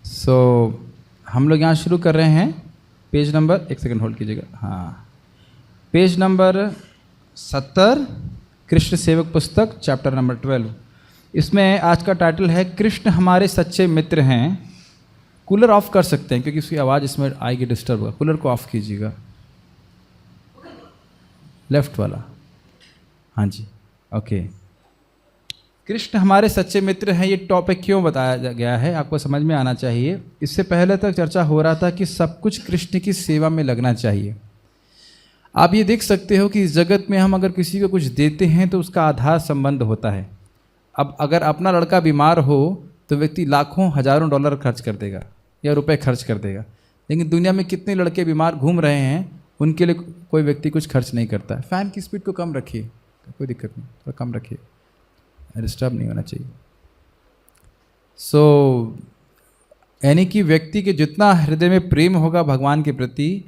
सो हम लोग यहाँ शुरू कर रहे हैं पेज नंबर, एक सेकंड होल्ड कीजिएगा, हाँ, पेज नंबर 70, कृष्ण सेवक पुस्तक, चैप्टर नंबर 12। इसमें आज का टाइटल है कृष्ण हमारे सच्चे मित्र हैं। कूलर ऑफ कर सकते हैं क्योंकि उसकी आवाज़ इसमें आएगी, डिस्टर्ब होगा। कूलर को ऑफ कीजिएगा, लेफ्ट वाला, हाँ जी, ओके। कृष्ण हमारे सच्चे मित्र हैं, ये टॉपिक क्यों बताया गया है आपको समझ में आना चाहिए। इससे पहले तक चर्चा हो रहा था कि सब कुछ कृष्ण की सेवा में लगना चाहिए। आप ये देख सकते हो कि इस जगत में हम अगर किसी को कुछ देते हैं तो उसका आधार संबंध होता है। अब अगर अपना लड़का बीमार हो तो व्यक्ति लाखों हजारों डॉलर खर्च कर देगा या रुपए खर्च कर देगा, लेकिन दुनिया में कितने लड़के बीमार घूम रहे हैं, उनके लिए कोई व्यक्ति कुछ खर्च नहीं करता है। फ़ैन की स्पीड को कम रखिए, कोई दिक्कत नहीं, थोड़ा कम रखिए, डिस्टर्ब नहीं होना चाहिए। यानी कि व्यक्ति के जितना हृदय में प्रेम होगा भगवान के प्रति,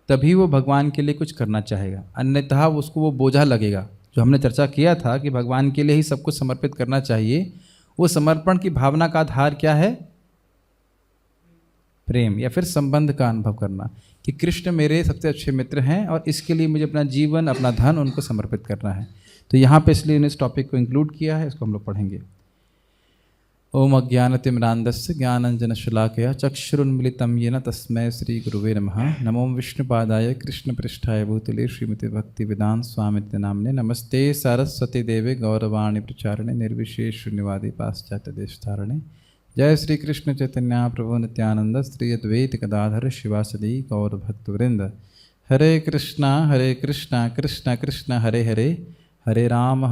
तभी वो भगवान के लिए कुछ करना चाहेगा, अन्यथा उसको वो बोझा लगेगा। जो हमने चर्चा किया था कि भगवान के लिए ही सब कुछ समर्पित करना चाहिए। वो समर्पण की भावना का आधार क्या है? प्रेम, या फिर संबंध का अनुभव करना कि कृष्ण मेरे सबसे अच्छे मित्र हैं और इसके लिए मुझे अपना जीवन, अपना धन उनको समर्पित करना है। तो यहाँ पे इसलिए इस टॉपिक को इंक्लूड किया है, इसको हम लोग पढ़ेंगे। ओम अज्ञानतिमिरान्धस्य ज्ञानांजनशलाकया चक्षुरुन्मिलितं येन तस्मै श्री गुरुवे नमः। नमो विष्णुपादाय कृष्णपृष्ठाय भूतले श्रीमते भक्तिवेदांत स्वामित्य नाम्ने। नमस्ते सरस्वती देवे गौरवाणी प्रचारिणे निर्विशेष शून्यवादी पाश्चात्य देशधारणे। जय श्री कृष्ण चैतन्य प्रभु नित्यानंद श्री अद्वैत गदाधर शिवासदि गौर भक्तवृंद। हरे कृष्णा कृष्ण कृष्ण हरे हरे, हरे राम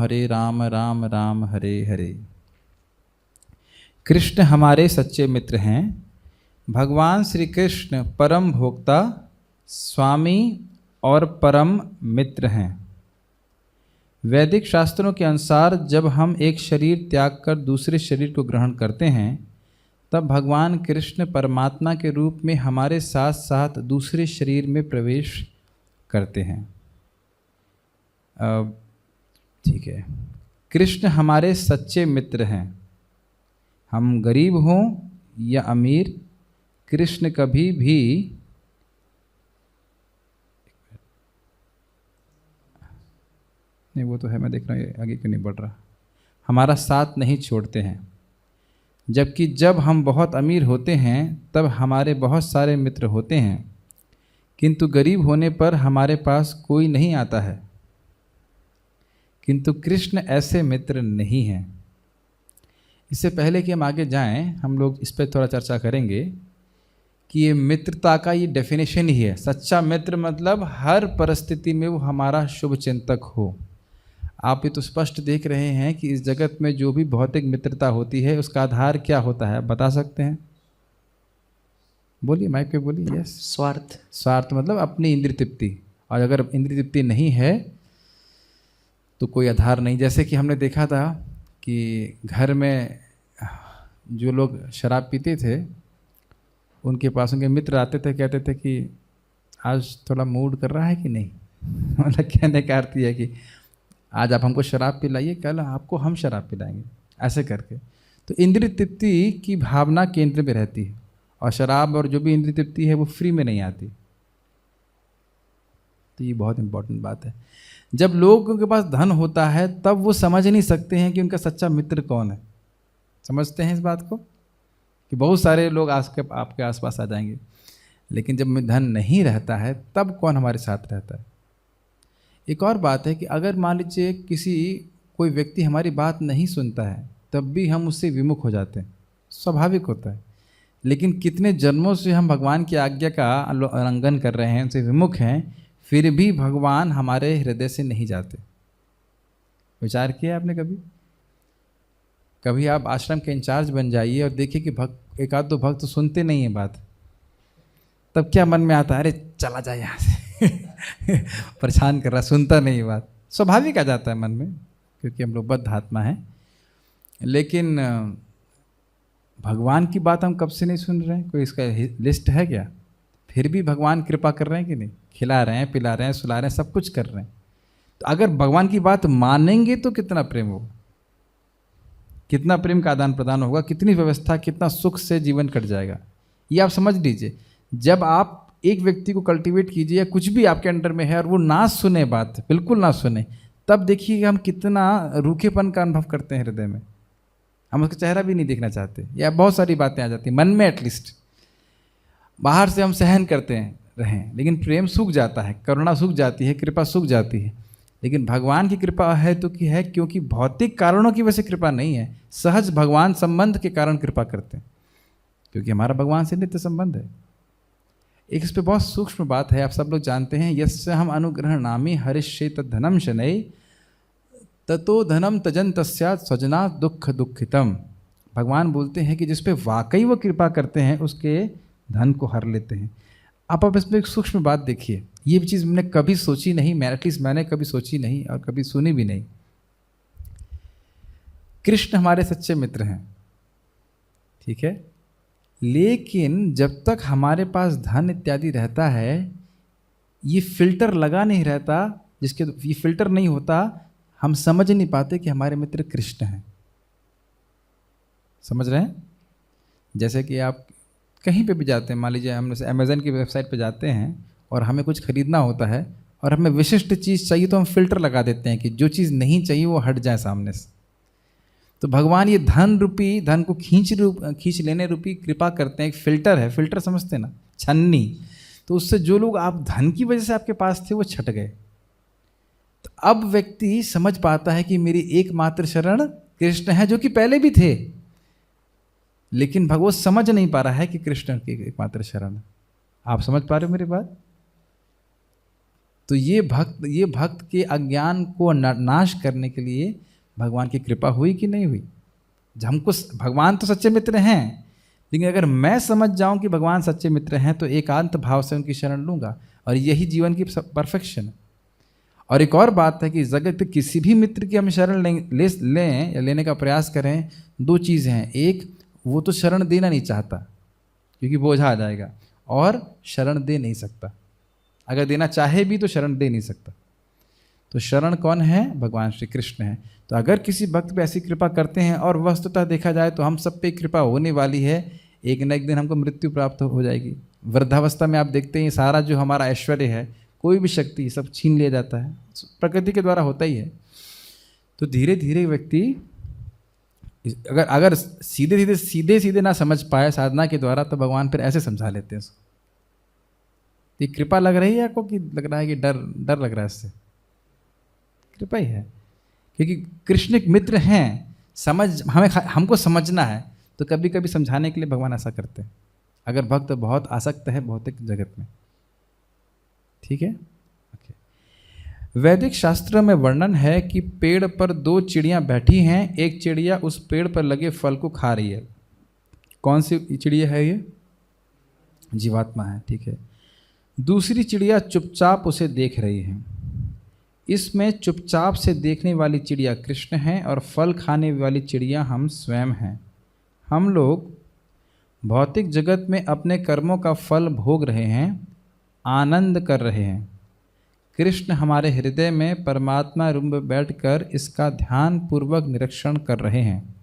राम राम हरे हरे। कृष्ण हमारे सच्चे मित्र हैं। भगवान श्री कृष्ण परम भोक्ता, स्वामी और परम मित्र हैं। वैदिक शास्त्रों के अनुसार जब हम एक शरीर त्याग कर दूसरे शरीर को ग्रहण करते हैं, तब भगवान कृष्ण परमात्मा के रूप में हमारे साथ साथ दूसरे शरीर में प्रवेश करते हैं। ठीक है, कृष्ण हमारे सच्चे मित्र हैं। हम गरीब हों या अमीर, कृष्ण कभी भी नहीं, वो तो है, मैं देख रहा हूँ आगे क्यों नहीं बढ़ रहा, हमारा साथ नहीं छोड़ते हैं। जबकि जब हम बहुत अमीर होते हैं तब हमारे बहुत सारे मित्र होते हैं, किंतु गरीब होने पर हमारे पास कोई नहीं आता है। किंतु कृष्ण ऐसे मित्र नहीं हैं। इससे पहले कि हम आगे जाएं, हम लोग इस पर थोड़ा चर्चा करेंगे कि ये मित्रता का ये डेफिनेशन ही है। सच्चा मित्र मतलब हर परिस्थिति में वो हमारा शुभ चिंतक हो। आप ये तो स्पष्ट देख रहे हैं कि इस जगत में जो भी भौतिक मित्रता होती है उसका आधार क्या होता है, आप बता सकते हैं? बोलिए, माइक पे बोलिए। यस, स्वार्थ। स्वार्थ मतलब अपनी इंद्रिय तृप्ति, और अगर इंद्रिय तृप्ति नहीं है तो कोई आधार नहीं। जैसे कि हमने देखा था कि घर में जो लोग शराब पीते थे, उनके पास उनके मित्र आते थे, कहते थे कि आज थोड़ा मूड कर रहा है कि नहीं। मतलब कहने का अर्थ है कि आज आप हमको शराब पिलाइए, कल आपको हम शराब पिलाएंगे, ऐसे करके। तो इंद्रिय तृप्ति की भावना केंद्र में रहती है, और शराब और जो भी इंद्रिय तृप्ति है वो फ्री में नहीं आती। तो ये बहुत इंपॉर्टेंट बात है। जब लोगों के पास धन होता है तब वो समझ नहीं सकते हैं कि उनका सच्चा मित्र कौन है। समझते हैं इस बात को कि बहुत सारे लोग आपके आसपास आ जाएंगे, लेकिन जब धन नहीं रहता है तब कौन हमारे साथ रहता है। एक और बात है कि अगर मान लीजिए कोई व्यक्ति हमारी बात नहीं सुनता है, तब भी हम उससे विमुख हो जाते हैं, स्वाभाविक होता है। लेकिन कितने जन्मों से हम भगवान की आज्ञा का उल्लंघन कर रहे हैं, उनसे विमुख हैं, फिर भी भगवान हमारे हृदय से नहीं जाते। विचार किया आपने कभी? कभी आप आश्रम के इंचार्ज बन जाइए और देखिए कि एक आध दो भक्त सुनते नहीं है बात, तब क्या मन में आता है? अरे चला जाए यहाँ से परेशान कर रहा, सुनता नहीं बात। स्वाभाविक आ जाता है मन में, क्योंकि हम लोग बद्ध आत्मा हैं। लेकिन भगवान की बात हम कब से नहीं सुन रहे हैं? कोई इसका लिस्ट है क्या? फिर भी भगवान कृपा कर रहे हैं कि नहीं? खिला रहे हैं, पिला रहे हैं, सुला रहे हैं, सब कुछ कर रहे हैं। तो अगर भगवान की बात मानेंगे तो कितना प्रेम होगा, कितना प्रेम का आदान प्रदान होगा, कितनी व्यवस्था, कितना सुख से जीवन कट जाएगा। ये आप समझ लीजिए। जब आप एक व्यक्ति को कल्टीवेट कीजिए या कुछ भी आपके अंडर में है और वो ना सुने बात, बिल्कुल ना सुने, तब देखिए हम कितना रूखेपन का अनुभव करते हैं हृदय में। हम उसका चेहरा भी नहीं देखना चाहते, या बहुत सारी बातें आ जाती हैं मन में। एटलीस्ट बाहर से हम सहन करते हैं रहें, लेकिन प्रेम सूख जाता है, करुणा सूख जाती है, कृपा सूख जाती है। लेकिन भगवान की कृपा है तो कि है, क्योंकि भौतिक कारणों की वजह से कृपा नहीं है, सहज भगवान संबंध के कारण कृपा करते हैं, क्योंकि हमारा भगवान से नित्य संबंध है। एक इस पर बहुत सूक्ष्म बात है, आप सब लोग जानते हैं, यस्य हम अनुग्रह नामी हरिष्येत धनम शनैः ततो धनम तजन तस्यात् स्वजना दुख दुखितम। भगवान बोलते हैं कि जिस पे वाकई वो कृपा करते हैं उसके धन को हर लेते हैं। आप इसमें एक सूक्ष्म बात देखिए, ये भी चीज़ मैंने कभी सोची नहीं, एटलीस्ट मैंने कभी सोची नहीं और कभी सुनी भी नहीं। कृष्ण हमारे सच्चे मित्र हैं, ठीक है, लेकिन जब तक हमारे पास धन इत्यादि रहता है, ये फिल्टर लगा नहीं रहता, जिसके ये फिल्टर नहीं होता, हम समझ नहीं पाते कि हमारे मित्र कृष्ण हैं। समझ रहे हैं? जैसे कि आप कहीं पे भी जाते हैं, मान लीजिए हम जैसे अमेज़न की वेबसाइट पे जाते हैं और हमें कुछ खरीदना होता है और हमें विशिष्ट चीज़ चाहिए, तो हम फिल्टर लगा देते हैं कि जो चीज़ नहीं चाहिए वो हट जाए सामने से। तो भगवान ये धन को खींच लेने रूपी कृपा करते हैं। एक फिल्टर है, फिल्टर समझते हैं ना, छन्नी। तो उससे जो लोग आप धन की वजह से आपके पास थे वो छट गए। तो अब व्यक्ति समझ पाता है कि मेरी एकमात्र शरण कृष्ण है, जो कि पहले भी थे, लेकिन भगवान समझ नहीं पा रहा है कि कृष्ण की एकमात्र शरण है। आप समझ पा रहे हो मेरी बात? तो ये भक्त के अज्ञान को नाश करने के लिए भगवान की कृपा हुई कि नहीं हुई? हमको भगवान तो सच्चे मित्र हैं, लेकिन अगर मैं समझ जाऊं कि भगवान सच्चे मित्र हैं तो एकांत भाव से उनकी शरण लूंगा, और यही जीवन की परफेक्शन है। और एक और बात है कि जगत के किसी भी मित्र की हम शरण लें या लेने का प्रयास करें, दो चीज़ें हैं। एक, वो तो शरण देना नहीं चाहता क्योंकि बोझा आ जाएगा, और शरण दे नहीं सकता। अगर देना चाहे भी तो शरण दे नहीं सकता। तो शरण कौन है? भगवान श्री कृष्ण है। तो अगर किसी भक्त पे ऐसी कृपा करते हैं, और वस्तुतः देखा जाए तो हम सब पे कृपा होने वाली है, एक न एक दिन हमको मृत्यु प्राप्त हो जाएगी। वृद्धावस्था में आप देखते हैं सारा जो हमारा ऐश्वर्य है, कोई भी शक्ति, सब छीन लिया जाता है, प्रकृति के द्वारा होता ही है। तो धीरे धीरे व्यक्ति अगर सीधे ना समझ पाए साधना के द्वारा, तो भगवान फिर ऐसे समझा लेते हैं उसको। ये कृपा लग रही है आपको कि लग रहा है कि डर लग रहा है? इससे कृपा ही है, क्योंकि कृष्ण एक मित्र हैं। हमको समझना है, तो कभी कभी समझाने के लिए भगवान ऐसा करते हैं, अगर भक्त बहुत आसक्त है भौतिक जगत में। ठीक है, वैदिक शास्त्र में वर्णन है कि पेड़ पर दो चिड़ियां बैठी हैं, एक चिड़िया उस पेड़ पर लगे फल को खा रही है। कौन सी चिड़िया है ये? जीवात्मा है, ठीक है। दूसरी चिड़िया चुपचाप उसे देख रही है। इसमें चुपचाप से देखने वाली चिड़िया कृष्ण है, और फल खाने वाली चिड़िया हम स्वयं हैं। हम लोग भौतिक जगत में अपने कर्मों का फल भोग रहे हैं, आनंद कर रहे हैं। कृष्ण हमारे हृदय में परमात्मा रूप में बैठकर इसका ध्यान पूर्वक निरीक्षण कर रहे हैं।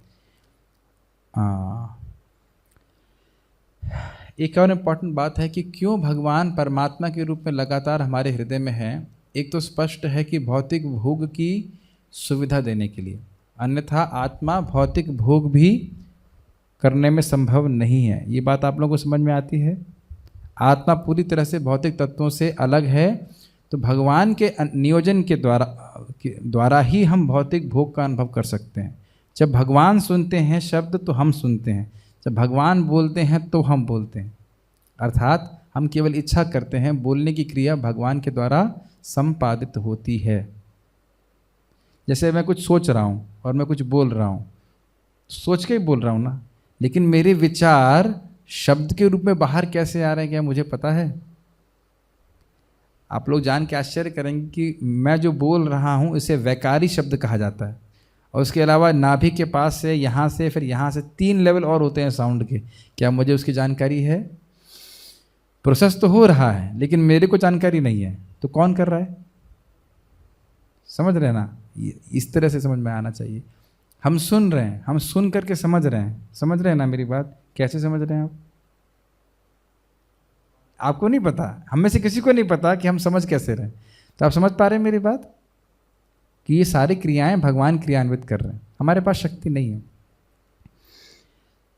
एक और इम्पॉर्टेंट बात है कि क्यों भगवान परमात्मा के रूप में लगातार हमारे हृदय में है। एक तो स्पष्ट है कि भौतिक भोग की सुविधा देने के लिए, अन्यथा आत्मा भौतिक भोग भी करने में संभव नहीं है। ये बात आप लोगों को समझ में आती है? आत्मा पूरी तरह से भौतिक तत्वों से अलग है, तो भगवान के नियोजन के द्वारा ही हम भौतिक भोग का अनुभव कर सकते हैं। जब भगवान सुनते हैं शब्द तो हम सुनते हैं, जब भगवान बोलते हैं तो हम बोलते हैं। अर्थात हम केवल इच्छा करते हैं, बोलने की क्रिया भगवान के द्वारा संपादित होती है। जैसे मैं कुछ सोच रहा हूँ और मैं कुछ बोल रहा हूँ, सोच के ही बोल रहा हूँ ना, लेकिन मेरे विचार शब्द के रूप में बाहर कैसे आ रहे हैं क्या मुझे पता है? आप लोग जान के आश्चर्य करेंगे कि मैं जो बोल रहा हूँ इसे वैकारी शब्द कहा जाता है, और उसके अलावा नाभि के पास से, यहाँ से, फिर यहाँ से 3 लेवल और होते हैं साउंड के। क्या मुझे उसकी जानकारी है? प्रोसेस तो हो रहा है, लेकिन मेरे को जानकारी नहीं है। तो कौन कर रहा है? समझ रहे हैं ना? इस तरह से समझ में आना चाहिए। हम सुन रहे हैं, हम सुन करके समझ रहे हैं। समझ रहे हैं ना मेरी बात? कैसे समझ रहे हैं आप? आपको नहीं पता, हम में से किसी को नहीं पता कि हम समझ कैसे रहे। तो आप समझ पा रहे हैं मेरी बात, कि ये सारी क्रियाएं भगवान क्रियान्वित कर रहे हैं, हमारे पास शक्ति नहीं है।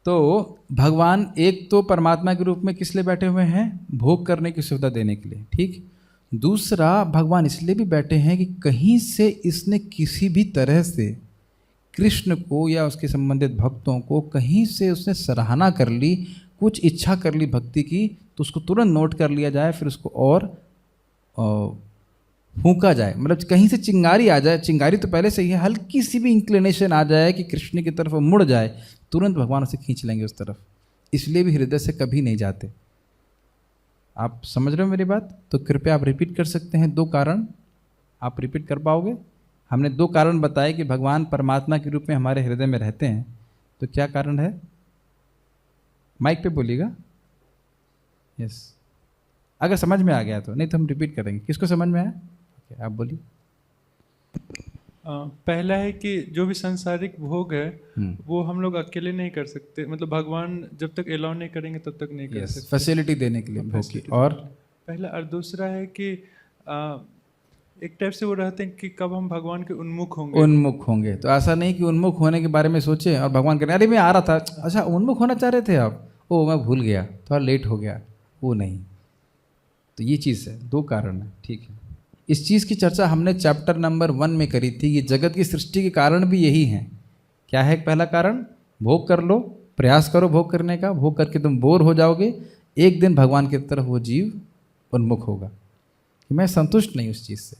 तो भगवान एक तो परमात्मा के रूप में किस लिए बैठे हुए हैं? भोग करने की सुविधा देने के लिए, ठीक। दूसरा, भगवान इसलिए भी बैठे हैं कि कहीं से इसने किसी भी तरह से कृष्ण को या उसके संबंधित भक्तों को कहीं से उसने सराहना कर ली, कुछ इच्छा कर ली भक्ति की, तो उसको तुरंत नोट कर लिया जाए, फिर उसको और फूंका जाए, मतलब कहीं से चिंगारी आ जाए। चिंगारी तो पहले से ही है, हल्की सी भी इंक्लिनेशन आ जाए कि कृष्ण की तरफ मुड़ जाए, तुरंत भगवान उसे खींच लेंगे उस तरफ। इसलिए भी हृदय से कभी नहीं जाते। आप समझ रहे हो मेरी बात? तो कृपया आप रिपीट कर सकते हैं 2 कारण, आप रिपीट कर पाओगे? हमने 2 कारण बताए कि भगवान परमात्मा के रूप में हमारे हृदय में रहते हैं, तो क्या कारण है? माइक पे बोलिएगा। यस, अगर समझ में आ गया तो, नहीं तो हम रिपीट करेंगे। किसको समझ में आया? ओके, आप बोलिए। पहला है कि जो भी सांसारिक भोग है वो हम लोग अकेले नहीं कर सकते, मतलब भगवान जब तक अलाउ नहीं करेंगे तब तक नहीं कर सकते, फैसिलिटी देने के लिए भोग की। और पहला, और दूसरा है कि एक टाइप से वो रहते हैं कि कब हम भगवान के उन्मुख होंगे। तो ऐसा नहीं कि उन्मुख होने के बारे में सोचे और भगवान करें अरे मैं आ रहा था, अच्छा उन्मुख होना चाह रहे थे आप, ओ मैं भूल गया, थोड़ा लेट हो गया, वो नहीं। तो ये चीज़ है, 2 कारण है, ठीक है। इस चीज़ की चर्चा हमने चैप्टर नंबर 1 में करी थी। ये जगत की सृष्टि के कारण भी यही हैं। क्या है पहला कारण? भोग कर लो, प्रयास करो भोग करने का, भोग करके तुम बोर हो जाओगे, एक दिन भगवान की तरफ वो जीव उन्मुख होगा कि मैं संतुष्ट नहीं उस चीज़ से,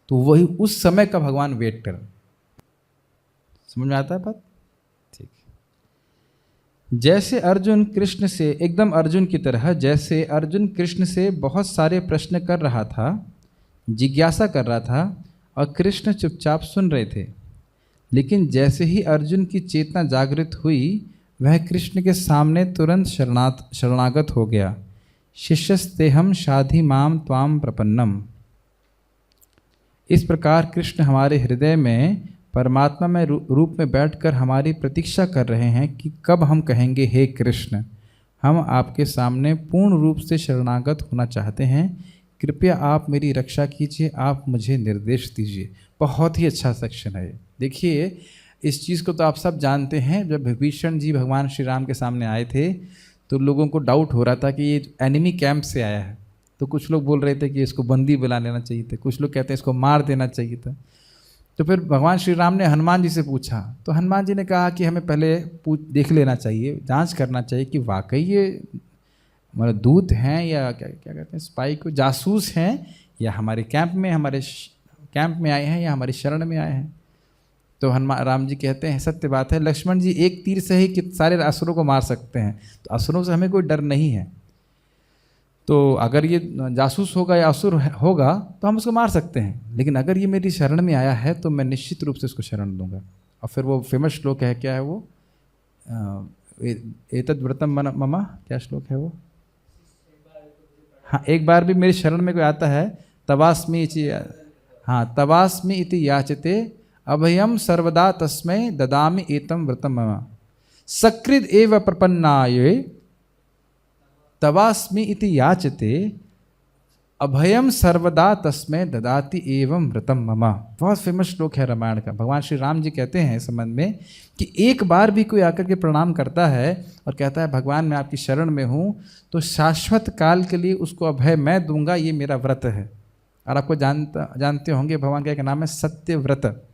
तो वही उस समय का भगवान वेट कर। समझ में आता है बात? ठीक। जैसे अर्जुन कृष्ण से, एकदम अर्जुन की तरह, जैसे अर्जुन कृष्ण से बहुत सारे प्रश्न कर रहा था, जिज्ञासा कर रहा था, और कृष्ण चुपचाप सुन रहे थे। लेकिन जैसे ही अर्जुन की चेतना जागृत हुई, वह कृष्ण के सामने तुरंत शरणागत हो गया। शिष्यस्तेहम शाधि माम त्वाम प्रपन्नम। इस प्रकार कृष्ण हमारे हृदय में परमात्मा में रूप में बैठकर हमारी प्रतीक्षा कर रहे हैं कि कब हम कहेंगे हे कृष्ण, हम आपके सामने पूर्ण रूप से शरणागत होना चाहते हैं, कृपया आप मेरी रक्षा कीजिए, आप मुझे निर्देश दीजिए। बहुत ही अच्छा सेक्शन है। देखिए, इस चीज़ को तो आप सब जानते हैं। जब विभीषण जी भगवान श्री राम के सामने आए थे तो लोगों को डाउट हो रहा था कि ये एनिमी कैंप से आया है। तो कुछ लोग बोल रहे थे कि इसको बंदी बना लेना चाहिए था, कुछ लोग कहते हैं इसको मार देना चाहिए था। तो फिर भगवान श्री राम ने हनुमान जी से पूछा, तो हनुमान जी ने कहा कि हमें पहले देख लेना चाहिए, जांच करना चाहिए कि वाकई ये हमारे दूत हैं या क्या क्या कहते हैं, स्पाई को, जासूस हैं, या हमारे कैंप में आए हैं, या हमारी शरण में आए हैं। तो हनुमान राम जी कहते हैं सत्य बात है लक्ष्मण जी, एक तीर से ही सारे असुरों को मार सकते हैं, तो असुरों से हमें कोई डर नहीं है। तो अगर ये जासूस होगा या असुर होगा तो हम उसको मार सकते हैं, लेकिन अगर ये मेरी शरण में आया है तो मैं निश्चित रूप से उसको शरण दूंगा। और फिर वो फेमस श्लोक है, क्या है वो, एतद् व्रतम मम, क्या श्लोक है वो? हाँ, एक बार भी मेरी शरण में कोई आता है, तवास्मि इति, हाँ, तवास्मि इति याचते अभयम सर्वदा तस्मै ददामि एतम व्रतम मम सकृद एव प्रपन्नाय तवास्मि इति याचते अभयम सर्वदा तस्मै ददाति एवं व्रतम मम। बहुत फेमस श्लोक है रामायण का। भगवान श्री राम जी कहते हैं इस संबंध में कि एक बार भी कोई आकर के प्रणाम करता है और कहता है भगवान मैं आपकी शरण में हूँ, तो शाश्वत काल के लिए उसको अभय मैं दूंगा, ये मेरा व्रत है। और आपको जानते होंगे भगवान का एक नाम है सत्यव्रत।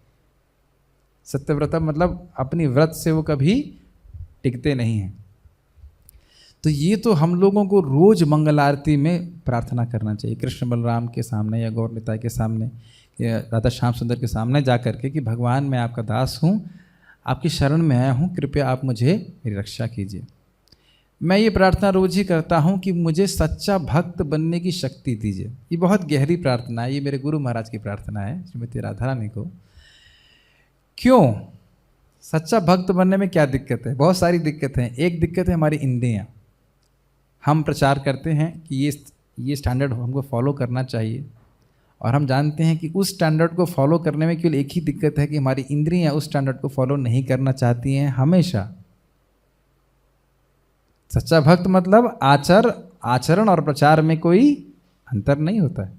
सत्यव्रत मतलब अपनी व्रत से वो कभी टिकते नहीं हैं। तो ये तो हम लोगों को रोज मंगल आरती में प्रार्थना करना चाहिए, कृष्ण बलराम के सामने या गौर निताई के सामने या राधा श्याम सुंदर के सामने जा करके कि भगवान मैं आपका दास हूँ, आपकी शरण में आया हूँ, कृपया आप मुझे मेरी रक्षा कीजिए। मैं ये प्रार्थना रोज ही करता हूँ कि मुझे सच्चा भक्त बनने की शक्ति दीजिए। ये बहुत गहरी प्रार्थना है, ये मेरे गुरु महाराज की प्रार्थना है श्रीमती राधा रानी को। क्यों? सच्चा भक्त बनने में क्या दिक्कत है? बहुत सारी दिक्कत है। एक दिक्कत है हमारी इंद्रियाँ। हम प्रचार करते हैं कि ये स्टैंडर्ड हमको फॉलो करना चाहिए, और हम जानते हैं कि उस स्टैंडर्ड को फॉलो करने में केवल एक ही दिक्कत है कि हमारी इंद्रियां उस स्टैंडर्ड को फॉलो नहीं करना चाहती हैं हमेशा। सच्चा भक्त मतलब आचार आचरण और प्रचार में कोई अंतर नहीं होता है।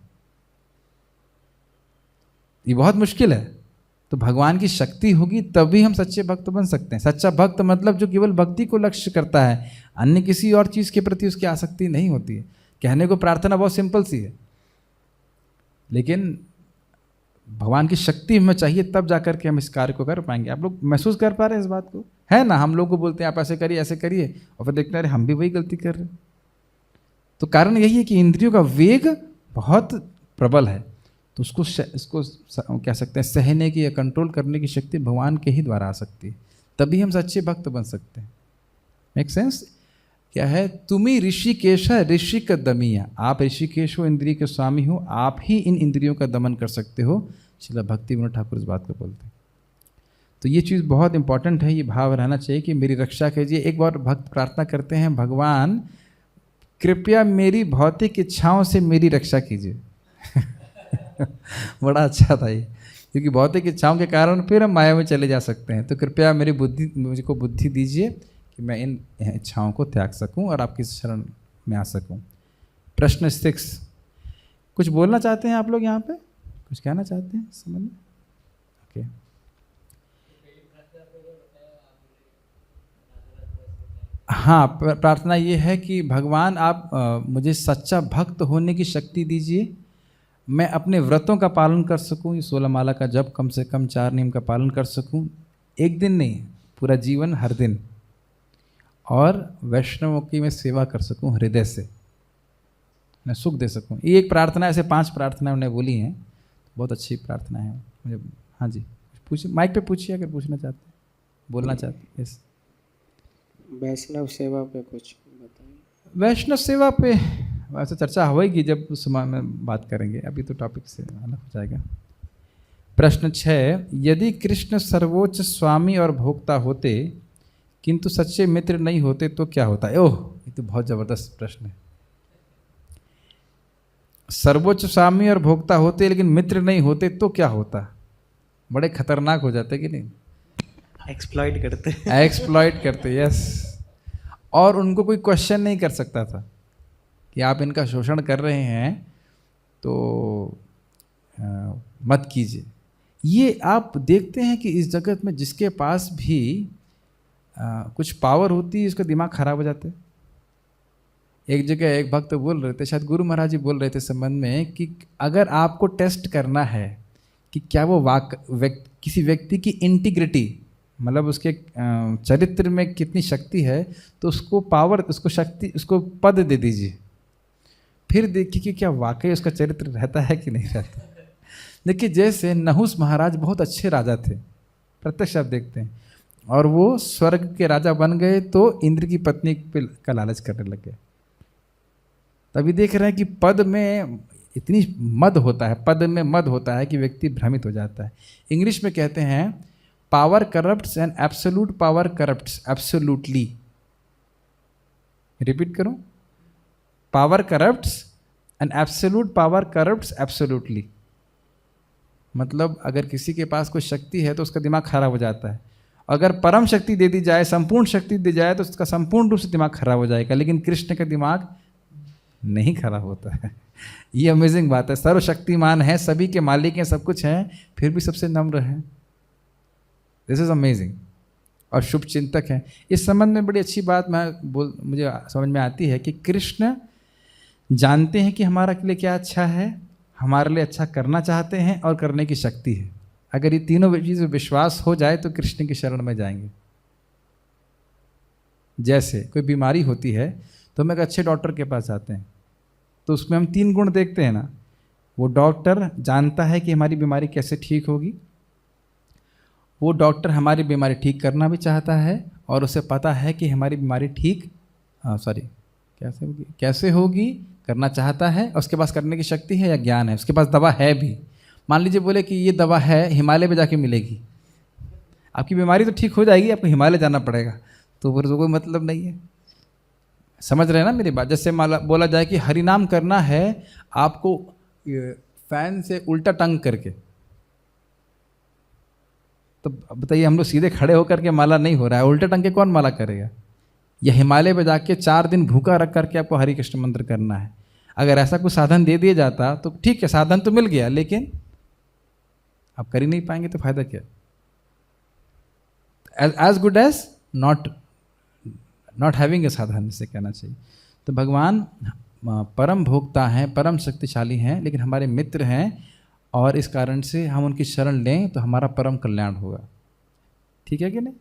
ये बहुत मुश्किल है। तो भगवान की शक्ति होगी तभी हम सच्चे भक्त बन सकते हैं। सच्चा भक्त मतलब जो केवल भक्ति को लक्ष्य करता है, अन्य किसी और चीज़ के प्रति उसकी आसक्ति नहीं होती है। कहने को प्रार्थना बहुत सिंपल सी है, लेकिन भगवान की शक्ति हमें चाहिए, तब जाकर के हम इस कार्य को कर पाएंगे। आप लोग महसूस कर पा रहे हैं इस बात को? है ना, हम लोग को बोलते हैं आप ऐसे करिए ऐसे करिए, और फिर देखते हैं अरे हम भी वही गलती कर रहे हैं। तो कारण यही है कि इंद्रियों का वेग बहुत प्रबल है। तो इसको कह सकते हैं सहने की या कंट्रोल करने की शक्ति भगवान के ही द्वारा आ सकती है, तभी हम सच्चे भक्त बन सकते हैं। Make sense? क्या है, तुम्ही ऋषिकेश ऋषिक दमिया, आप ऋषिकेश हो, इंद्रिय के स्वामी हो, आप ही इन इंद्रियों का दमन कर सकते हो। श्रील भक्ति विनोद ठाकुर इस बात को बोलते हैं। तो ये चीज़ बहुत इंपॉर्टेंट है, ये भाव रहना चाहिए कि मेरी रक्षा कीजिए। एक बार भक्त प्रार्थना करते हैं, भगवान कृपया मेरी भौतिक इच्छाओं से मेरी रक्षा कीजिए। बड़ा अच्छा था ये, क्योंकि भौतिक इच्छाओं के कारण फिर हम माया में चले जा सकते हैं। तो कृपया मुझको बुद्धि दीजिए कि मैं इन इच्छाओं को त्याग सकूं और आपकी शरण में आ सकूं। प्रश्न 6, कुछ बोलना चाहते हैं आप लोग यहाँ पे, कुछ कहना चाहते हैं समझ में? ओके। हाँ, प्रार्थना ये है कि भगवान आप मुझे सच्चा भक्त होने की शक्ति दीजिए, मैं अपने व्रतों का पालन कर सकूं, ये 16 माला का जप कम से कम 4 नियम का पालन कर सकूं, एक दिन नहीं पूरा जीवन हर दिन, और वैष्णवों की मैं सेवा कर सकूं हृदय से, मैं सुख दे सकूं। ये एक प्रार्थना, ऐसे 5 प्रार्थना उन्होंने बोली हैं, बहुत अच्छी प्रार्थना है मुझे। हाँ जी, पूछिए, माइक पे पूछिए अगर पूछना चाहते हैं, बोलना चाहते हैं। यस, वैष्णव सेवा पे कुछ बताइए। वैष्णव सेवा पे वैसे चर्चा होगी जब उस समय में बात करेंगे, अभी तो टॉपिक से अलग हो जाएगा। प्रश्न 6, यदि कृष्ण सर्वोच्च स्वामी और भोक्ता होते किंतु सच्चे मित्र नहीं होते तो क्या होता है? ओह, ये तो बहुत जबरदस्त प्रश्न है। सर्वोच्च स्वामी और भोक्ता होते लेकिन मित्र नहीं होते तो क्या होता? बड़े खतरनाक हो जाते कि नहीं? एक्सप्लॉइट करते। एक्सप्लॉइट करते, यस। और उनको कोई क्वेश्चन नहीं कर सकता था कि आप इनका शोषण कर रहे हैं तो मत कीजिए। ये आप देखते हैं कि इस जगत में जिसके पास भी कुछ पावर होती है, इसका दिमाग खराब हो जाता है। एक जगह एक भक्त बोल रहे थे, शायद गुरु महाराज जी बोल रहे थे संबंध में, कि अगर आपको टेस्ट करना है कि क्या वो किसी व्यक्ति की इंटीग्रिटी, मतलब उसके चरित्र में कितनी शक्ति है, तो उसको पावर, उसको शक्ति, उसको पद दे दीजिए, फिर देखिए कि क्या वाकई उसका चरित्र रहता है कि नहीं रहता। देखिए, जैसे नहुस महाराज बहुत अच्छे राजा थे, प्रत्यक्ष आप देखते हैं, और वो स्वर्ग के राजा बन गए तो इंद्र की पत्नी का लालच करने लग गए। तभी देख रहे हैं कि पद में इतनी मद होता है, पद में मद होता है कि व्यक्ति भ्रमित हो जाता है। इंग्लिश में कहते हैं power corrupts and absolute power corrupts absolutely. Repeat करूं, power corrupts and absolute power corrupts absolutely. मतलब अगर किसी के पास कोई शक्ति है तो उसका दिमाग खराब हो जाता है, अगर परम शक्ति दे दी जाए, संपूर्ण शक्ति दी जाए, तो उसका संपूर्ण रूप से दिमाग खराब हो जाएगा। लेकिन कृष्ण का दिमाग नहीं खराब होता है। ये अमेजिंग बात है, सर्वशक्तिमान है, सभी के मालिक हैं, सब कुछ हैं, फिर भी सबसे नम्र है। This is amazing. और शुभ चिंतक है। इस संबंध में बड़ी अच्छी बात मुझे समझ में आती है कि कृष्ण जानते हैं कि हमारा के लिए क्या अच्छा है, हमारे लिए अच्छा करना चाहते हैं और करने की शक्ति है। अगर ये तीनों चीज़ विश्वास हो जाए तो कृष्ण की शरण में जाएंगे। जैसे कोई बीमारी होती है तो हम एक अच्छे डॉक्टर के पास जाते हैं, तो उसमें हम 3 गुण देखते हैं ना। वो डॉक्टर जानता है कि हमारी बीमारी कैसे ठीक होगी, वो डॉक्टर हमारी बीमारी ठीक करना भी चाहता है, और उसे पता है कि हमारी बीमारी ठीक कैसे होगी करना चाहता है, और उसके पास करने की शक्ति है या ज्ञान है, उसके पास दवा है भी। मान लीजिए बोले कि ये दवा है, हिमालय में जाके मिलेगी, आपकी बीमारी तो ठीक हो जाएगी, आपको हिमालय जाना पड़ेगा, तो फिर तो कोई मतलब नहीं है। समझ रहे हैं ना मेरी बात? जैसे बोला जाए कि हरिनाम करना है आपको फैन से उल्टा टंग करके, तो बताइए हम लोग सीधे खड़े होकर के माला नहीं हो रहा है, उल्टा टंग के कौन माला करेगा? या हिमालय पे जाके 4 दिन भूखा रख करके आपको हरे कृष्ण मंत्र करना है। अगर ऐसा कुछ साधन दे दिया जाता तो ठीक है, साधन तो मिल गया, लेकिन आप कर ही नहीं पाएंगे तो फायदा क्या? As good as not having a साधन, इसे कहना चाहिए। तो भगवान परम भोक्ता हैं, परम शक्तिशाली हैं, लेकिन हमारे मित्र हैं, और इस कारण से हम उनकी शरण लें तो हमारा परम कल्याण होगा। ठीक है कि नहीं?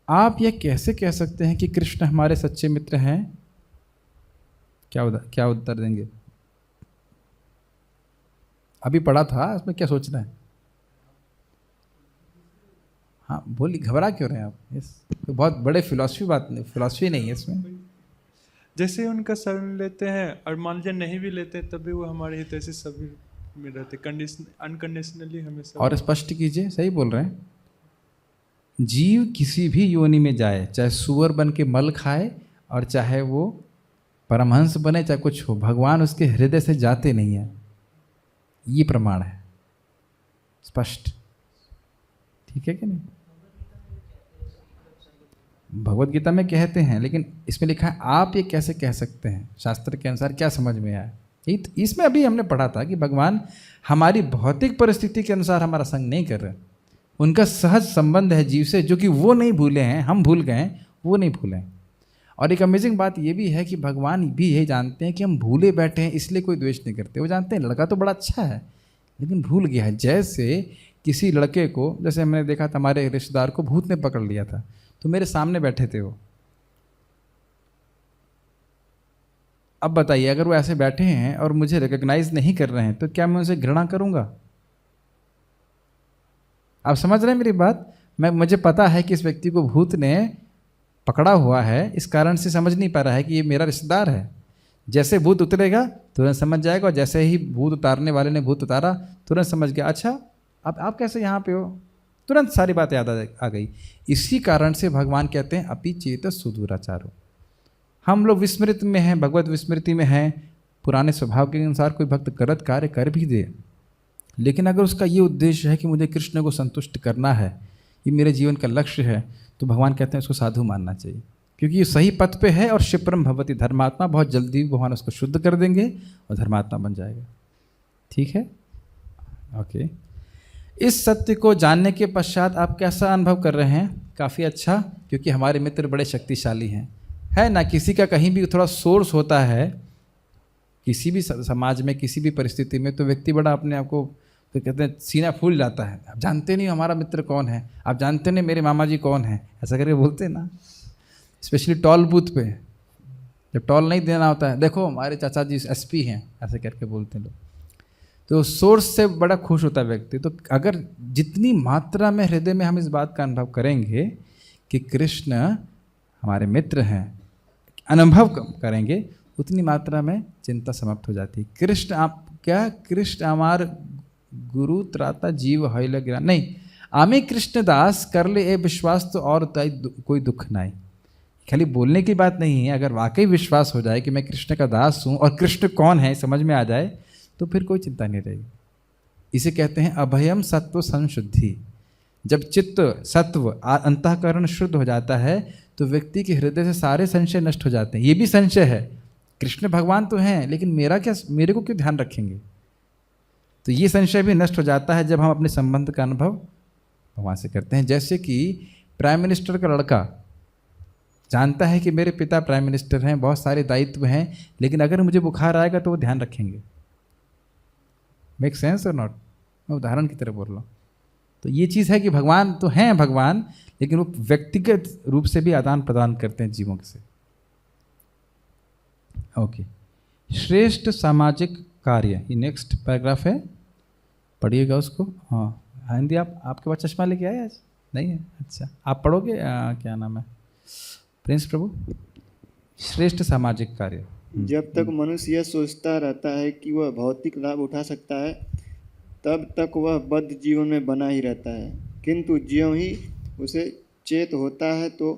आप यह कैसे कह सकते हैं कि कृष्ण हमारे सच्चे मित्र हैं? क्या उत्तर देंगे? अभी पढ़ा था, इसमें क्या सोचना है? हाँ बोलिए, घबरा क्यों रहे हैं आप? तो बहुत बड़े फिलॉसफी नहीं है इसमें। जैसे उनका शरण लेते हैं और मान लीजिए नहीं भी लेते तब भी वो हमारे हित ऐसे सभी में रहते, अनकंडीशनली हमेशा। और स्पष्ट कीजिए, सही बोल रहे हैं। जीव किसी भी योनि में जाए, चाहे सुअर बन के मल खाए और चाहे वो परमहंस बने, चाहे कुछ हो, भगवान उसके हृदय से जाते नहीं है। ये प्रमाण है स्पष्ट। ठीक है कि नहीं? भगवत गीता में कहते हैं, लेकिन इसमें लिखा है आप ये कैसे कह सकते हैं? शास्त्र के अनुसार क्या समझ में आया? इसमें अभी हमने पढ़ा था कि भगवान हमारी भौतिक परिस्थिति के अनुसार हमारा संग नहीं कर रहे। उनका सहज संबंध है जीव से, जो कि वो नहीं भूले हैं, हम भूल गए हैं, वो नहीं भूले हैं। और एक अमेजिंग बात ये भी है कि भगवान भी यही जानते हैं कि हम भूले बैठे हैं, इसलिए कोई द्वेष नहीं करते। वो जानते हैं लड़का तो बड़ा अच्छा है लेकिन भूल गया है। जैसे किसी लड़के को, जैसे हमने देखा था हमारे रिश्तेदार को भूत ने पकड़ लिया था, तो मेरे सामने बैठे थे वो। अब बताइए, अगर वो ऐसे बैठे हैं और मुझे रिकॉग्नाइज नहीं कर रहे हैं तो क्या मैं उनसे घृणा करूंगा? आप समझ रहे हैं मेरी बात? मुझे पता है कि इस व्यक्ति को भूत ने पकड़ा हुआ है, इस कारण से समझ नहीं पा रहा है कि ये मेरा रिश्तेदार है। जैसे भूत उतरेगा तुरंत समझ जाएगा, और जैसे ही भूत उतारने वाले ने भूत उतारा तुरंत समझ गया, अच्छा अब आप कैसे यहाँ पे हो, तुरंत सारी बातें याद आ गई। इसी कारण से भगवान कहते हैं अपि चेत सुदूराचारो। हम लोग विस्मृति में हैं, भगवत विस्मृति में हैं। पुराने स्वभाव के अनुसार कोई भक्त गलत कार्य कर भी दे, लेकिन अगर उसका ये उद्देश्य है कि मुझे कृष्ण को संतुष्ट करना है, ये मेरे जीवन का लक्ष्य है, तो भगवान कहते हैं उसको साधु मानना चाहिए, क्योंकि ये सही पथ पे है। और क्षिप्रम भवति धर्मात्मा, बहुत जल्दी भगवान उसको शुद्ध कर देंगे और धर्मात्मा बन जाएगा। ठीक है, ओके। इस सत्य को जानने के पश्चात आप कैसा अनुभव कर रहे हैं? काफ़ी अच्छा, क्योंकि हमारे मित्र बड़े शक्तिशाली हैं, है ना। किसी का कहीं भी थोड़ा सोर्स होता है, किसी भी समाज में, किसी भी परिस्थिति में, तो व्यक्ति बड़ा अपने आप को, तो कहते हैं सीना फूल जाता है। आप जानते नहीं हमारा मित्र कौन है, आप जानते नहीं मेरे मामा जी कौन है, ऐसा करके बोलते हैं ना। स्पेशली टॉल बूथ पे जब टॉल नहीं देना होता है, देखो हमारे चाचा जी एसपी हैं, ऐसे करके बोलते हैं लोग। तो सोर्स से बड़ा खुश होता है व्यक्ति। तो अगर जितनी मात्रा में हृदय में हम इस बात का अनुभव करेंगे कि कृष्ण हमारे मित्र हैं, अनुभव करेंगे, उतनी मात्रा में चिंता समाप्त हो जाती है। कृष्ण आप क्या, कृष्ण हमार गुरु त्राता जीव हईल गिरा नहीं, आमे कृष्ण दास कर ले ए विश्वास तो और कोई दुख नहीं। खाली बोलने की बात नहीं है, अगर वाकई विश्वास हो जाए कि मैं कृष्ण का दास हूँ और कृष्ण कौन है समझ में आ जाए, तो फिर कोई चिंता नहीं रहेगी। इसे कहते हैं अभयम सत्व संशुद्धि। जब चित्त सत्व अंतःकरण शुद्ध हो जाता है तो व्यक्ति के हृदय से सारे संशय नष्ट हो जाते हैं। ये भी संशय है, कृष्ण भगवान तो हैं लेकिन मेरे को क्यों ध्यान रखेंगे, तो ये संशय भी नष्ट हो जाता है जब हम अपने संबंध का अनुभव भगवान से करते हैं। जैसे कि प्राइम मिनिस्टर का लड़का जानता है कि मेरे पिता प्राइम मिनिस्टर हैं, बहुत सारे दायित्व हैं, लेकिन अगर मुझे बुखार आएगा तो वो ध्यान रखेंगे। मेक सेंस और नॉट? मैं उदाहरण की तरह बोल रहा हूँ। तो ये चीज़ है कि भगवान तो हैं भगवान, लेकिन वो व्यक्तिगत रूप से भी आदान प्रदान करते हैं जीवों से। ओके, श्रेष्ठ सामाजिक कार्य, ये नेक्स्ट पैराग्राफ है, पढ़िएगा उसको। हाँ हिंदी आपके पास चश्मा लेके आए आज? नहीं है, अच्छा आप पढ़ोगे। क्या नाम है प्रिंस प्रभु? श्रेष्ठ सामाजिक कार्य। जब तक मनुष्य यह सोचता रहता है कि वह भौतिक लाभ उठा सकता है, तब तक वह बद्ध जीवन में बना ही रहता है। किंतु ज्यों ही उसे चेत होता है तो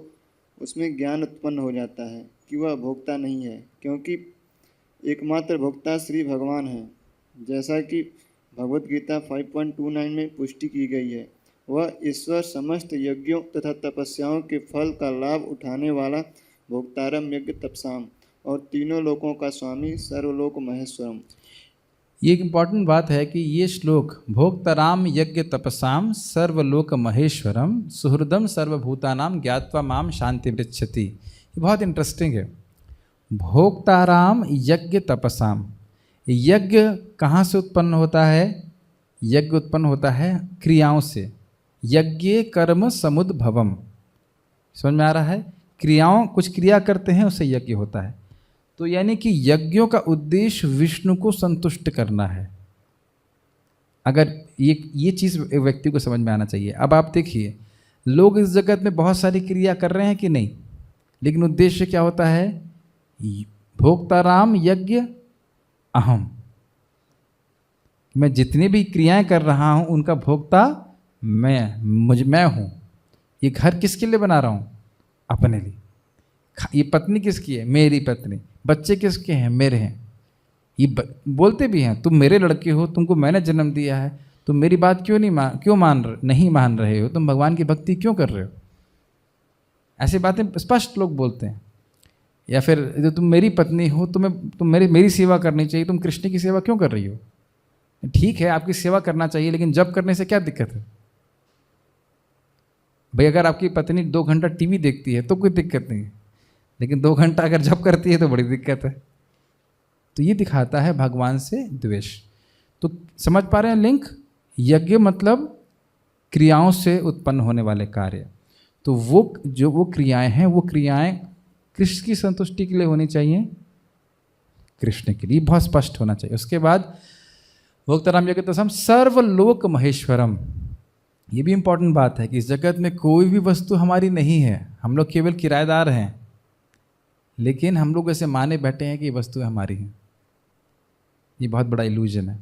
उसमें ज्ञान उत्पन्न हो जाता है कि वह भोक्ता नहीं है, क्योंकि एकमात्र भोक्ता श्री भगवान है। जैसा कि भगवत गीता 5.29 में पुष्टि की गई है, वह ईश्वर समस्त यज्ञों तथा तपस्याओं के फल का लाभ उठाने वाला भोक्तारम यज्ञ तपसाम और तीनों लोकों का स्वामी सर्वलोक महेश्वरम। ये एक इम्पॉर्टेंट बात है कि ये श्लोक भोक्तराम यज्ञ तपसाम सर्वलोक महेश्वरम सुहृदम सर्वभूतानाम ज्ञात्वा माम शांति पृच्छति, ये बहुत इंटरेस्टिंग है। भोक्ताराम यज्ञ तपसाम, यज्ञ कहाँ से उत्पन्न होता है? यज्ञ उत्पन्न होता है क्रियाओं से। यज्ञ कर्म समुद्भवम, समझ में आ रहा है? क्रियाओं, कुछ क्रिया करते हैं उससे यज्ञ होता है। तो यानी कि यज्ञों का उद्देश्य विष्णु को संतुष्ट करना है। अगर ये चीज़ व्यक्ति को समझ में आना चाहिए। अब आप देखिए, लोग इस जगत में बहुत सारी क्रिया कर रहे हैं कि नहीं, लेकिन उद्देश्य क्या होता है? भोक्ताराम यज्ञ अहम, मैं जितनी भी क्रियाएं कर रहा हूं उनका भोक्ता मैं हूं। ये घर किसके लिए बना रहा हूं? अपने लिए। ये पत्नी किसकी है? मेरी पत्नी। बच्चे किसके हैं? मेरे हैं। ये बोलते भी हैं, तुम मेरे लड़के हो, तुमको मैंने जन्म दिया है, तुम मेरी बात क्यों नहीं मान रहे हो? तुम भगवान की भक्ति क्यों कर रहे हो? ऐसी बातें स्पष्ट लोग बोलते हैं। या फिर जो तुम मेरी पत्नी हो, तुम मेरी सेवा करनी चाहिए, तुम कृष्ण की सेवा क्यों कर रही हो? ठीक है, आपकी सेवा करना चाहिए, लेकिन जब करने से क्या दिक्कत है भाई? अगर आपकी पत्नी 2 घंटा टीवी देखती है तो कोई दिक्कत नहीं है, लेकिन 2 घंटा अगर जब करती है तो बड़ी दिक्कत है। तो ये दिखाता है भगवान से द्वेष। तो समझ पा रहे हैं लिंक? यज्ञ मतलब क्रियाओं से उत्पन्न होने वाले कार्य। तो वो क्रियाएं हैं, वो क्रियाएं कृष्ण की संतुष्टि के लिए होनी चाहिए, कृष्ण के लिए, बहुत स्पष्ट होना चाहिए। उसके बाद भोक्ताराम यज्ञ तपसाम सर्वलोक महेश्वरम, ये भी इंपॉर्टेंट बात है कि इस जगत में कोई भी वस्तु हमारी नहीं है, हम लोग केवल किराएदार हैं, लेकिन हम लोग ऐसे माने बैठे हैं कि ये वस्तु हमारी है। ये बहुत बड़ा इल्यूजन है।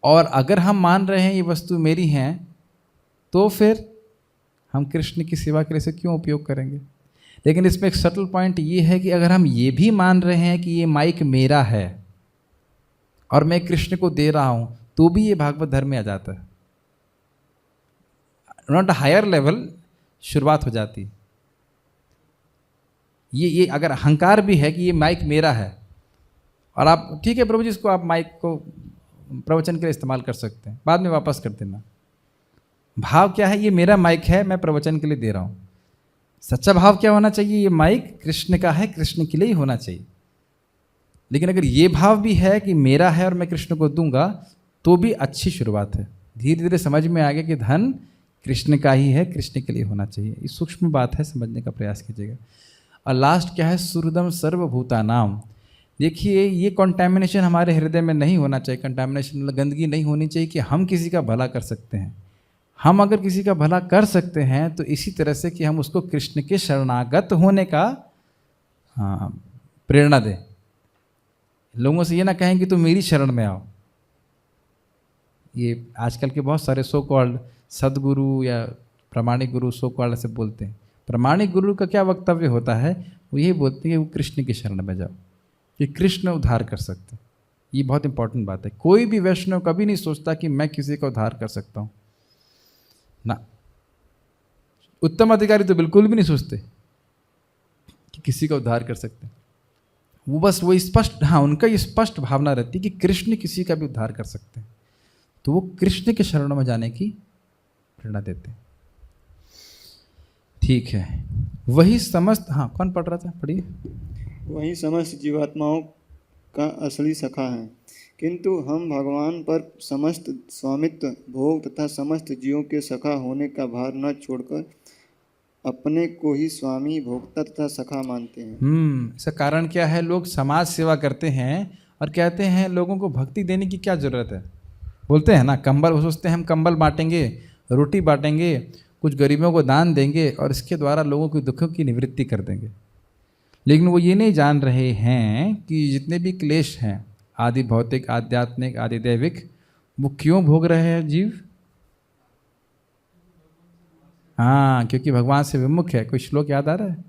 और अगर हम मान रहे हैं ये वस्तु मेरी हैं, तो फिर हम कृष्ण की सेवा के लिए इसे क्यों उपयोग करेंगे? लेकिन इसमें एक सटल पॉइंट ये है कि अगर हम ये भी मान रहे हैं कि ये माइक मेरा है और मैं कृष्ण को दे रहा हूं, तो भी ये भागवत धर्म में आ जाता है। नॉट हायर लेवल शुरुआत हो जाती है। ये अगर अहंकार भी है कि ये माइक मेरा है, और आप ठीक है प्रभु जी, इसको आप माइक को प्रवचन के लिए इस्तेमाल कर सकते हैं, बाद में वापस कर देना। भाव क्या है? ये मेरा माइक है, मैं प्रवचन के लिए दे रहा हूँ। सच्चा भाव क्या होना चाहिए? ये माइक कृष्ण का है, कृष्ण के लिए ही होना चाहिए। लेकिन अगर ये भाव भी है कि मेरा है और मैं कृष्ण को दूंगा, तो भी अच्छी शुरुआत है। धीरे धीरे समझ में आ गया कि धन कृष्ण का ही है, कृष्ण के लिए होना चाहिए। ये सूक्ष्म बात है, समझने का प्रयास कीजिएगा। और लास्ट क्या है? सुहृदम सर्वभूतानाम। देखिए, ये कंटामिनेशन हमारे हृदय में नहीं होना चाहिए। कंटामिनेशन मतलब गंदगी नहीं होनी चाहिए कि हम किसी का भला कर सकते हैं। हम अगर किसी का भला कर सकते हैं तो इसी तरह से कि हम उसको कृष्ण के शरणागत होने का प्रेरणा दें। लोगों से ये ना कहें कि तुम मेरी शरण में आओ। ये आजकल के बहुत सारे सो कॉल्ड सदगुरु या प्रामाणिक गुरु सो कॉल्ड से बोलते हैं। प्रामाणिक गुरु का क्या वक्तव्य होता है? वो यही बोलते हैं कि वो कृष्ण की शरण में जाओ, कि कृष्ण उद्धार कर सकते हैं। ये बहुत इंपॉर्टेंट बात है। कोई भी वैष्णव कभी नहीं सोचता कि मैं किसी का उद्धार कर सकता हूँ ना। उत्तम अधिकारी तो बिल्कुल भी नहीं सोचते कि किसी का उद्धार कर सकते हैं। वो बस वो स्पष्ट, उनका ये स्पष्ट भावना रहती है कि कृष्ण किसी का भी उद्धार कर सकते हैं, तो वो कृष्ण के शरणों में जाने की प्रेरणा देते हैं। ठीक है, वही समस्त, कौन पढ़ रहा था? पढ़िए। वही समस्त जीवात्माओं का असली सखा है, किंतु हम भगवान पर समस्त स्वामित्व, भोग तथा समस्त जीवों के सखा होने का भार न छोड़कर अपने को ही स्वामी, भोक्ता तथा सखा मानते हैं। इसका कारण क्या है? लोग समाज सेवा करते हैं और कहते हैं लोगों को भक्ति देने की क्या जरूरत है। बोलते हैं ना, कंबल, वो सोचते हैं हम कंबल बांटेंगे, रोटी बांटेंगे, कुछ गरीबों को दान देंगे और इसके द्वारा लोगों के दुखों की निवृत्ति कर देंगे। लेकिन वो ये नहीं जान रहे हैं कि जितने भी क्लेश हैं, आदि भौतिक, आध्यात्मिक, आदि दैविक, वो क्यों भोग रहे हैं जीव? क्योंकि भगवान से विमुख है। कोई श्लोक याद आ रहा है?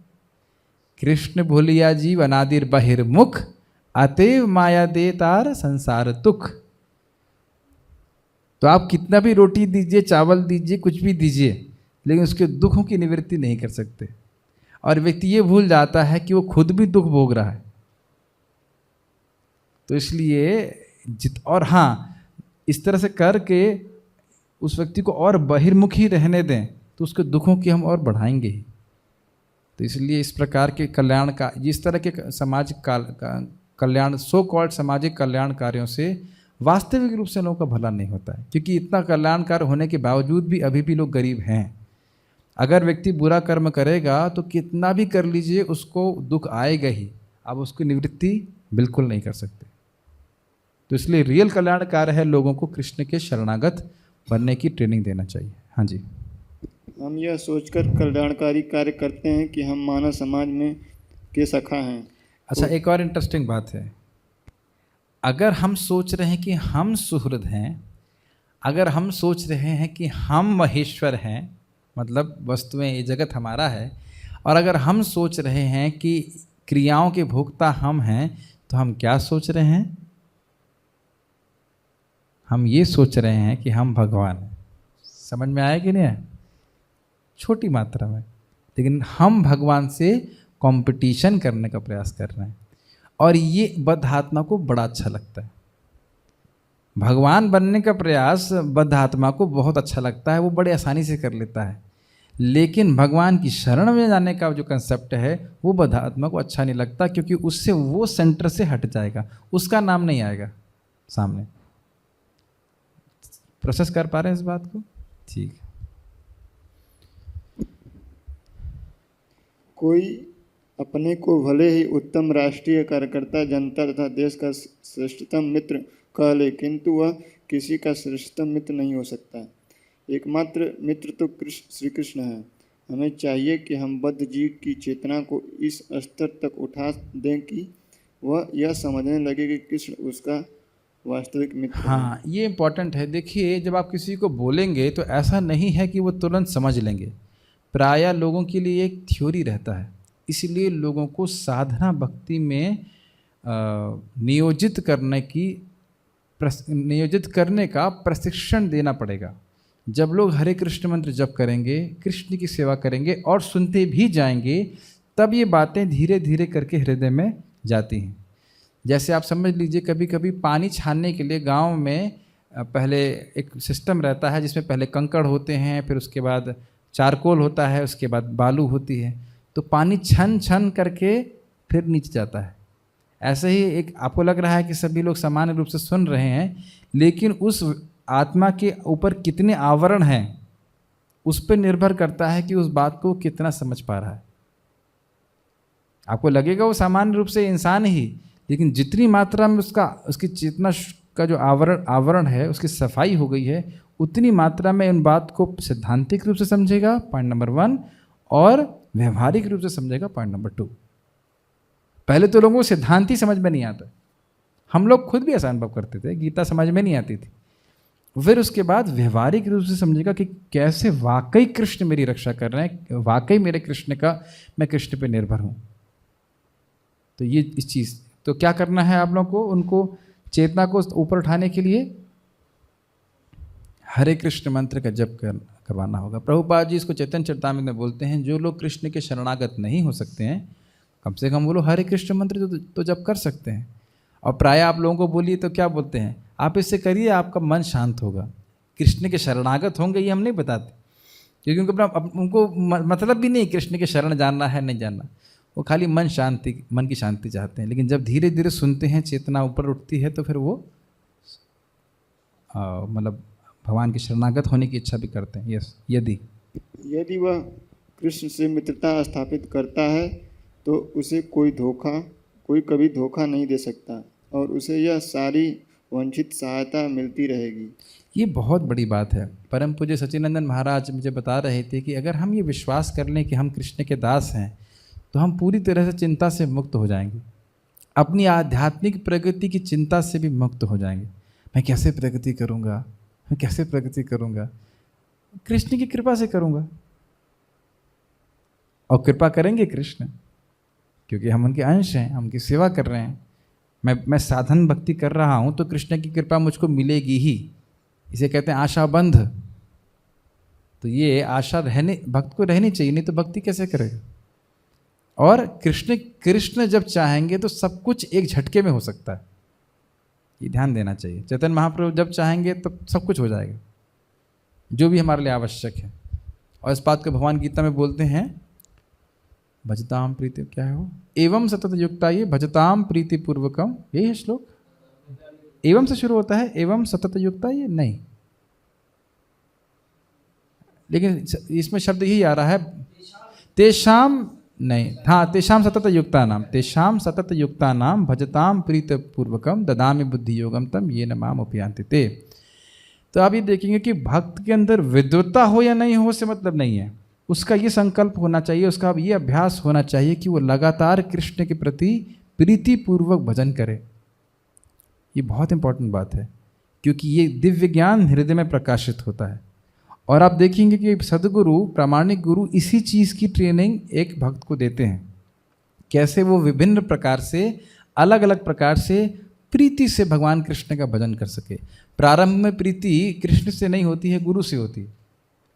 कृष्ण भूलिया जीव अनादिर बहिर्मुख, अतएव माया दे तार संसार तुख। तो आप कितना भी रोटी दीजिए, चावल दीजिए, कुछ भी दीजिए, लेकिन उसके दुखों की निवृत्ति नहीं कर सकते। और व्यक्ति ये भूल जाता है कि वो खुद भी दुख भोग रहा है। तो इसलिए और हाँ, इस तरह से करके उस व्यक्ति को और बहिर्मुखी रहने दें तो उसके दुखों की हम और बढ़ाएंगे ही। तो इसलिए इस प्रकार के कल्याण का, जिस तरह के समाज कल्याण, सो कॉल्ड सामाजिक कल्याण कार्यों से वास्तविक रूप से लोगों का भला नहीं होता है, क्योंकि इतना कल्याणकार होने के बावजूद भी अभी भी लोग गरीब हैं। अगर व्यक्ति बुरा कर्म करेगा तो कितना भी कर लीजिए उसको दुख आएगा ही, आप उसकी निवृत्ति बिल्कुल नहीं कर सकते। तो इसलिए रियल कल्याण कार्य है लोगों को कृष्ण के शरणागत बनने की ट्रेनिंग देना चाहिए। हाँ जी। हम यह सोचकर कल्याणकारी कार्य करते हैं कि हम मानव समाज में के सखा हैं। अच्छा, एक और इंटरेस्टिंग बात है, अगर हम सोच रहे हैं कि हम सुहृद हैं, अगर हम सोच रहे हैं कि हम महेश्वर हैं, मतलब वस्तुएं ये जगत हमारा है, और अगर हम सोच रहे हैं कि क्रियाओं के भोक्ता हम हैं, तो हम क्या सोच रहे हैं? हम ये सोच रहे हैं कि हम भगवान हैं। समझ में आया कि नहीं है? छोटी मात्रा में, लेकिन हम भगवान से कंपटीशन करने का प्रयास कर रहे हैं, और ये बद्ध आत्मा को बड़ा अच्छा लगता है। भगवान बनने का प्रयास बद्ध आत्मा को बहुत अच्छा लगता है, वो बड़े आसानी से कर लेता है। लेकिन भगवान की शरण में जाने का जो कंसेप्ट है वो बद्ध आत्मा को अच्छा नहीं लगता, क्योंकि उससे वो सेंटर से हट जाएगा, उसका नाम नहीं आएगा सामने। प्रोसेस कर पा रहे हैं इस बात को? ठीक। कोई अपने को भले ही उत्तम राष्ट्रीय कार्यकर्ता, जनता तथा देश का श्रेष्ठतम मित्र कह ले, किंतु वह किसी का श्रेष्ठतम मित्र नहीं हो सकता। एकमात्र मित्र तो श्री कृष्ण है। हमें चाहिए कि हम बद्ध जीव की चेतना को इस स्तर तक उठा दें कि वह यह समझने लगे कि कृष्ण उसका वास्तविक मित्र है। हाँ, ये इम्पॉर्टेंट है। देखिए, जब आप किसी को बोलेंगे तो ऐसा नहीं है कि वो तुरंत समझ लेंगे। प्रायः लोगों के लिए एक थ्योरी रहता है, इसलिए लोगों को साधना भक्ति में नियोजित करने का प्रशिक्षण देना पड़ेगा। जब लोग हरे कृष्ण मंत्र जप करेंगे, कृष्ण की सेवा करेंगे और सुनते भी जाएंगे, तब ये बातें धीरे धीरे करके हृदय में जाती हैं। जैसे आप समझ लीजिए, कभी कभी पानी छानने के लिए गांव में पहले एक सिस्टम रहता है जिसमें पहले कंकड़ होते हैं, फिर उसके बाद चारकोल होता है, उसके बाद बालू होती है, तो पानी छन छन करके फिर नीचे जाता है। ऐसे ही एक आपको लग रहा है कि सभी लोग सामान्य रूप से सुन रहे हैं, लेकिन उस आत्मा के ऊपर कितने आवरण हैं उस पर निर्भर करता है कि उस बात को कितना समझ पा रहा है। आपको लगेगा वो सामान्य रूप से इंसान ही, लेकिन जितनी मात्रा में उसकी चेतना का जो आवरण है उसकी सफाई हो गई है, उतनी मात्रा में उन बात को सैद्धांतिक रूप से समझेगा, पॉइंट नंबर 1, और व्यवहारिक रूप से समझेगा, पॉइंट नंबर 2। पहले तो लोगों को सिद्धांत ही समझ में नहीं आता। हम लोग खुद भी ऐसा अनुभव करते थे, गीता समझ में नहीं आती थी। फिर उसके बाद व्यवहारिक रूप से समझेगा कि कैसे वाकई कृष्ण मेरी रक्षा कर रहे हैं, वाकई मेरे कृष्ण का, मैं कृष्ण पे निर्भर हूँ। तो ये इस चीज़, तो क्या करना है आप लोगों को? उनको चेतना को ऊपर उठाने के लिए हरे कृष्ण मंत्र का जप करवाना होगा। प्रभुपाद जी इसको चैतन्य चरितामृत में बोलते हैं, जो लोग कृष्ण के शरणागत नहीं हो सकते हैं, कम से कम वो लोग हरे कृष्ण मंत्र तो जप कर सकते हैं। और प्राय आप लोगों को बोलिए तो क्या बोलते हैं, आप इससे करिए आपका मन शांत होगा। कृष्ण के शरणागत होंगे ये हम नहीं बताते, क्योंकि उनको मतलब भी नहीं कृष्ण के शरण जानना है नहीं जानना, वो खाली मन की शांति चाहते हैं। लेकिन जब धीरे धीरे सुनते हैं, चेतना ऊपर उठती है, तो फिर वो मतलब भगवान के शरणागत होने की इच्छा भी करते हैं। यस, यदि वह कृष्ण से मित्रता स्थापित करता है तो उसे कोई कभी धोखा नहीं दे सकता, और उसे यह सारी वंचित सहायता मिलती रहेगी। ये बहुत बड़ी बात है। परम पूज्य सच्चिदानंद महाराज मुझे बता रहे थे कि अगर हम ये विश्वास कर लें कि हम कृष्ण के दास हैं, तो हम पूरी तरह से चिंता से मुक्त हो जाएंगे, अपनी आध्यात्मिक प्रगति की चिंता से भी मुक्त हो जाएंगे। मैं कैसे प्रगति करूँगा, कृष्ण की कृपा से करूँगा। और कृपा करेंगे कृष्ण, क्योंकि हम उनके अंश हैं, हम उनकी सेवा कर रहे हैं। मैं साधन भक्ति कर रहा हूँ तो कृष्ण की कृपा मुझको मिलेगी ही। इसे कहते हैं आशाबंध। तो ये आशा भक्त को रहनी चाहिए, नहीं तो भक्ति कैसे करेगा। और कृष्ण जब चाहेंगे तो सब कुछ एक झटके में हो सकता है, ये ध्यान देना चाहिए। चैतन्य महाप्रभु जब चाहेंगे तो सब कुछ हो जाएगा, जो भी हमारे लिए आवश्यक है। और इस बात को भगवान गीता में बोलते हैं, भजताम प्रीति, क्या है वो, एवं सतत युक्ता ये भजताम प्रीति पूर्वकम, यही है श्लोक। एवं से शुरू होता है, एवं सतत युक्ता ये नहीं, लेकिन इसमें शब्द यही आ रहा है, तेषाम नहीं, हाँ, तेषाम सतत युक्ता नाम, तेषाम सतत युक्ता नाम भजताम प्रीत पूर्वकम ददामि बुद्धि योगम तम ये न माम उपयांति ते। तो आप ये देखेंगे कि भक्त के अंदर विद्वता हो या नहीं हो से मतलब नहीं है, उसका ये संकल्प होना चाहिए, उसका ये अभ्यास होना चाहिए कि वो लगातार कृष्ण के प्रति प्रीतिपूर्वक भजन करे। ये बहुत इंपॉर्टेंट बात है, क्योंकि ये दिव्य ज्ञान हृदय में प्रकाशित होता है। और आप देखेंगे कि सदगुरु, प्रामाणिक गुरु इसी चीज़ की ट्रेनिंग एक भक्त को देते हैं, कैसे वो विभिन्न प्रकार से, अलग अलग प्रकार से प्रीति से भगवान कृष्ण का भजन कर सके। प्रारंभ में प्रीति कृष्ण से नहीं होती है, गुरु से होती है,